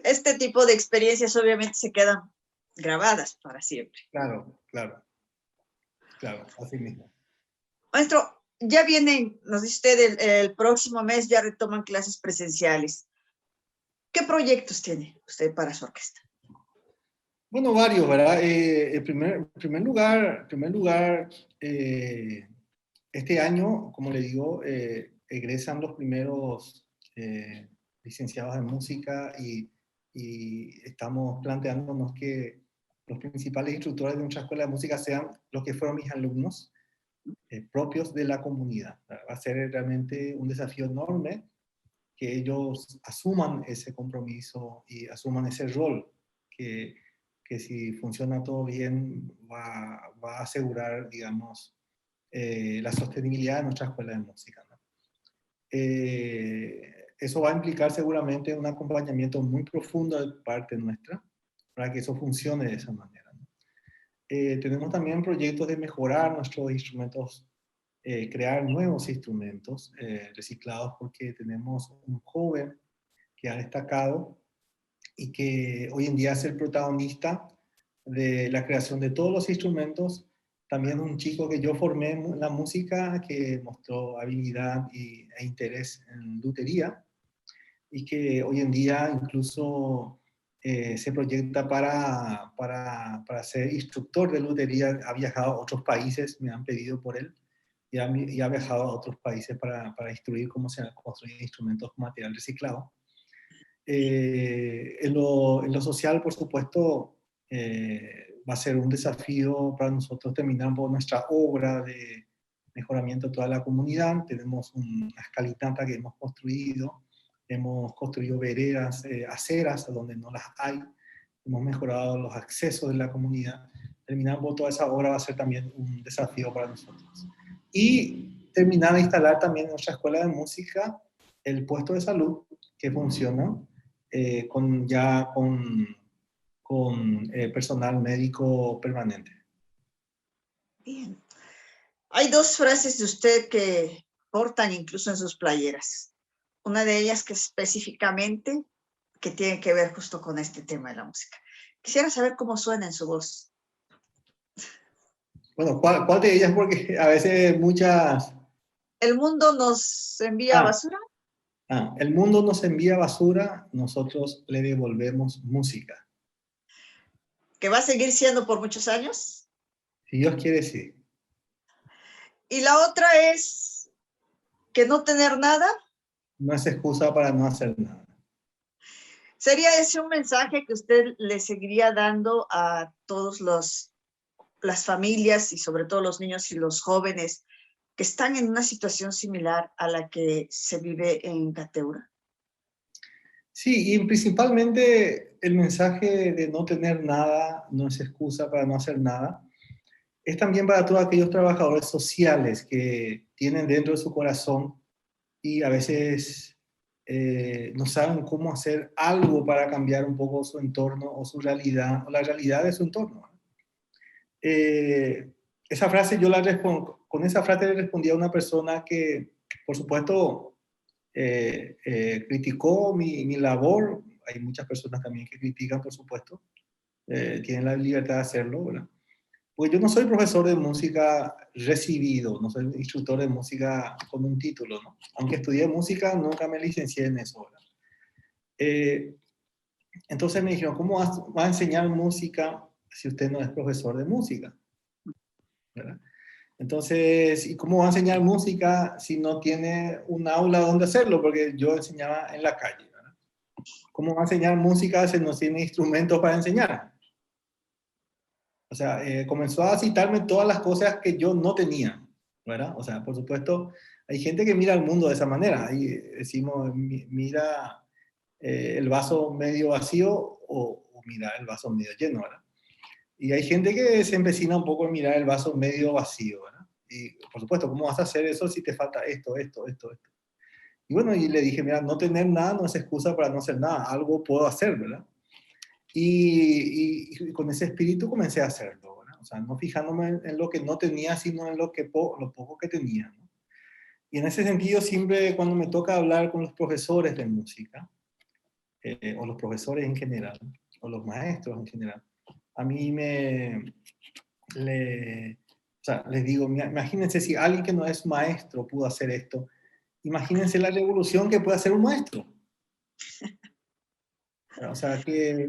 Este tipo de experiencias obviamente se quedan grabadas para siempre. Claro, claro, claro, así mismo. Maestro, ya vienen, nos dice usted, el próximo mes ya retoman clases presenciales. ¿Qué proyectos tiene usted para su orquesta? Bueno, varios, ¿verdad? En primer lugar este año, como le digo, egresan los primeros licenciados en música y estamos planteándonos que los principales instructores de nuestra escuela de música sean los que fueron mis alumnos propios de la comunidad. Va a ser realmente un desafío enorme que ellos asuman ese compromiso y asuman ese rol que, que si funciona todo bien va a asegurar, digamos, la sostenibilidad de nuestra escuela de música, ¿no? Eso va a implicar seguramente un acompañamiento muy profundo de parte nuestra para que eso funcione de esa manera, ¿no? Tenemos también proyectos de mejorar nuestros instrumentos, crear nuevos instrumentos reciclados, porque tenemos un joven que ha destacado y que hoy en día es el protagonista de la creación de todos los instrumentos. También un chico que yo formé en la música, que mostró habilidad e interés en lutería y que hoy en día incluso se proyecta para ser instructor de lutería. Ha viajado a otros países, me han pedido por él, y ha viajado a otros países para instruir cómo se construyen instrumentos con material reciclado. En lo social, por supuesto, va a ser un desafío para nosotros terminar por nuestra obra de mejoramiento de toda la comunidad. Tenemos una escalinata que hemos construido veredas, aceras donde no las hay, hemos mejorado los accesos de la comunidad. Terminar por toda esa obra va a ser también un desafío para nosotros. Y terminar de instalar también en nuestra escuela de música el puesto de salud que funciona con personal médico permanente. Bien. Hay dos frases de usted que portan incluso en sus playeras. Una de ellas que específicamente que tiene que ver justo con este tema de la música. Quisiera saber cómo suena en su voz. Bueno, ¿cuál de ellas? Porque a veces muchas... ¿El mundo nos envía Ah, basura? el mundo nos envía basura, nosotros le devolvemos música. ¿Que va a seguir siendo por muchos años? Si Dios quiere, sí. Y la otra es que no tener nada. No es excusa para no hacer nada. ¿Sería ese un mensaje que usted le seguiría dando a todos las familias y sobre todo los niños y los jóvenes que están en una situación similar a la que se vive en Cateura? Sí, y principalmente el mensaje de no tener nada no es excusa para no hacer nada. Es también para todos aquellos trabajadores sociales que tienen dentro de su corazón y a veces no saben cómo hacer algo para cambiar un poco su entorno o su realidad, o la realidad de su entorno. Esa frase yo la con esa frase le respondí a una persona que, por supuesto, criticó mi labor. Hay muchas personas también que critican, por supuesto. Tienen la libertad de hacerlo, ¿verdad? Pues yo no soy profesor de música recibido, no soy instructor de música con un título, ¿no? Aunque estudié música, nunca me licencié en eso, ¿verdad? Entonces me dijeron, ¿cómo va a enseñar música si usted no es profesor de música? ¿Verdad? Entonces, ¿y cómo va a enseñar música si no tiene un aula donde hacerlo? Porque yo enseñaba en la calle, ¿verdad? ¿Cómo va a enseñar música si no tiene instrumentos para enseñar? O sea, comenzó a citarme todas las cosas que yo no tenía, ¿verdad? O sea, por supuesto, hay gente que mira el mundo de esa manera. Ahí decimos, mira el vaso medio vacío o mira el vaso medio lleno, ¿verdad? Y hay gente que se empecina un poco en mirar el vaso medio vacío, ¿verdad? Y por supuesto, ¿cómo vas a hacer eso si te falta esto, esto, esto, esto? Y bueno, y le dije, mira, no tener nada no es excusa para no hacer nada, algo puedo hacer, ¿verdad? Y con ese espíritu comencé a hacerlo, ¿verdad? O sea, no fijándome en lo que no tenía, sino en lo poco que tenía, ¿no? Y en ese sentido, siempre cuando me toca hablar con los profesores de música, o los profesores en general, o los maestros en general, a mí o sea, les digo, imagínense si alguien que no es maestro pudo hacer esto, imagínense la revolución que puede hacer un maestro. O sea, que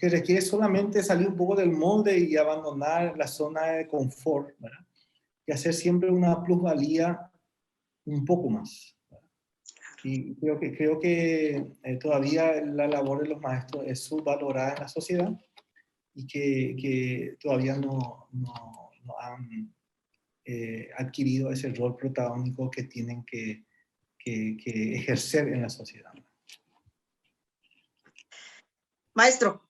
requiere solamente salir un poco del molde y abandonar la zona de confort, ¿verdad? Y hacer siempre una plusvalía un poco más, ¿verdad? Y creo que todavía la labor de los maestros es subvalorada en la sociedad y que todavía no han adquirido ese rol protagónico que tienen que ejercer en la sociedad. Maestro,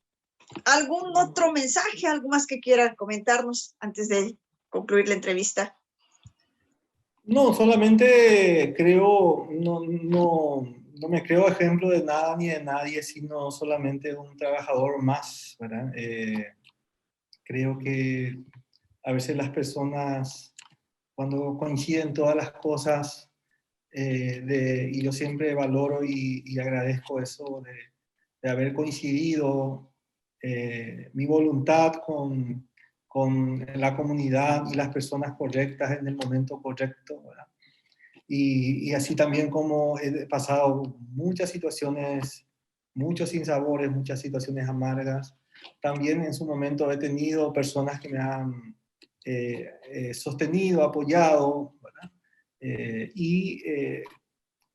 ¿algún otro mensaje, algo más que quiera comentarnos antes de concluir la entrevista? No, solamente creo, no me creo ejemplo de nada ni de nadie, sino solamente un trabajador más, ¿verdad? Creo que a veces las personas, cuando coinciden todas las cosas, y yo siempre valoro y agradezco eso de haber coincidido mi voluntad con la comunidad y las personas correctas en el momento correcto, ¿verdad? Y así también como he pasado muchas situaciones, muchos sinsabores, muchas situaciones amargas, también en su momento he tenido personas que me han sostenido, apoyado, ¿verdad?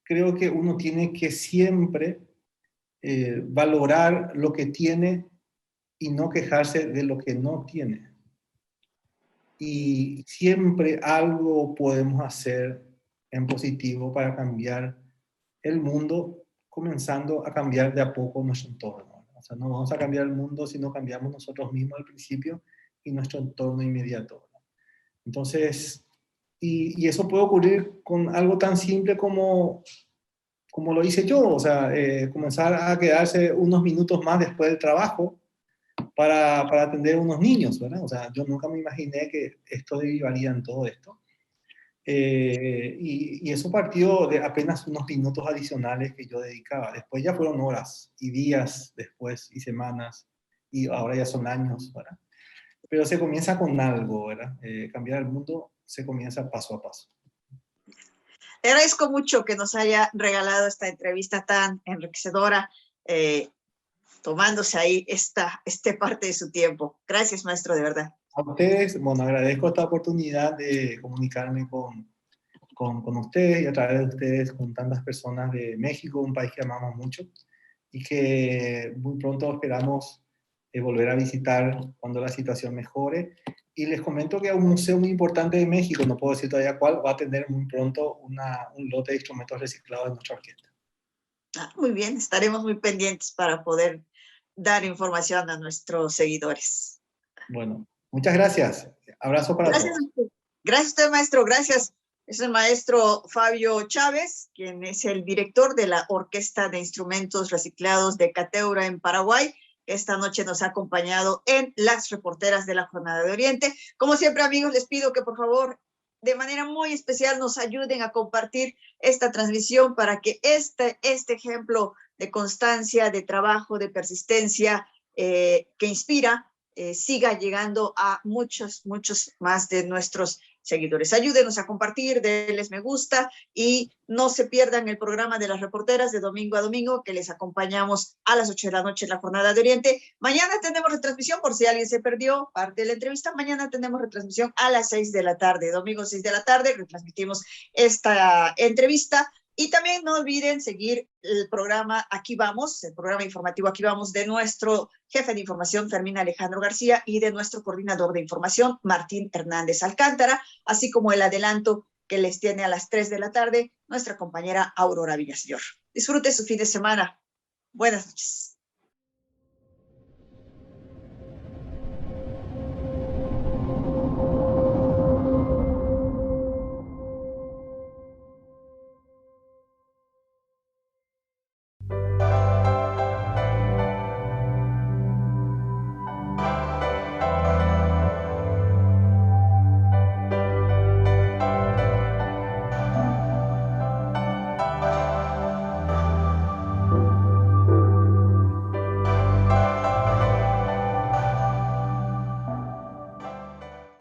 Creo que uno tiene que siempre valorar lo que tiene y no quejarse de lo que no tiene. Y siempre algo podemos hacer en positivo para cambiar el mundo, comenzando a cambiar de a poco nuestro entorno. O sea, no vamos a cambiar el mundo si no cambiamos nosotros mismos al principio y nuestro entorno inmediato. Entonces, y eso puede ocurrir con algo tan simple como lo hice yo, o sea, comenzar a quedarse unos minutos más después del trabajo para atender a unos niños, ¿verdad? O sea, yo nunca me imaginé que esto derivaría en todo esto. Y eso partió de apenas unos minutos adicionales que yo dedicaba. Después ya fueron horas y días después y semanas y ahora ya son años, ¿verdad? Pero se comienza con algo, ¿verdad? Cambiar el mundo se comienza paso a paso. Le agradezco mucho que nos haya regalado esta entrevista tan enriquecedora, tomándose ahí este parte de su tiempo. Gracias, maestro, de verdad. A ustedes, bueno, agradezco esta oportunidad de comunicarme con ustedes y a través de ustedes con tantas personas de México, un país que amamos mucho y que muy pronto esperamos volver a visitar cuando la situación mejore. Y les comento que un museo muy importante de México, no puedo decir todavía cuál, va a tener muy pronto un lote de instrumentos reciclados de nuestra orquesta. Muy bien, estaremos muy pendientes para poder dar información a nuestros seguidores. Bueno, muchas gracias. Abrazo para todos. Gracias a usted, maestro. Gracias. Es el maestro Fabio Chávez, quien es el director de la Orquesta de Instrumentos Reciclados de Cateura en Paraguay, esta noche nos ha acompañado en Las Reporteras de la Jornada de Oriente. Como siempre, amigos, les pido que por favor, de manera muy especial, nos ayuden a compartir esta transmisión para que este ejemplo de constancia, de trabajo, de persistencia que inspira, siga llegando a muchos más de nuestros seguidores. Ayúdenos a compartir, denles me gusta y no se pierdan el programa de las reporteras de domingo a domingo, que les acompañamos a las 8 de la noche en la Jornada de Oriente. Mañana tenemos retransmisión, por si alguien se perdió parte de la entrevista, mañana tenemos retransmisión a las 6 de la tarde, domingo 6 de la tarde, retransmitimos esta entrevista. Y también no olviden seguir el programa Aquí Vamos, el programa informativo Aquí Vamos de nuestro jefe de información, Fermín Alejandro García, y de nuestro coordinador de información, Martín Hernández Alcántara, así como el adelanto que les tiene a las 3 de la tarde nuestra compañera Aurora Villaseñor. Disfrute su fin de semana. Buenas noches.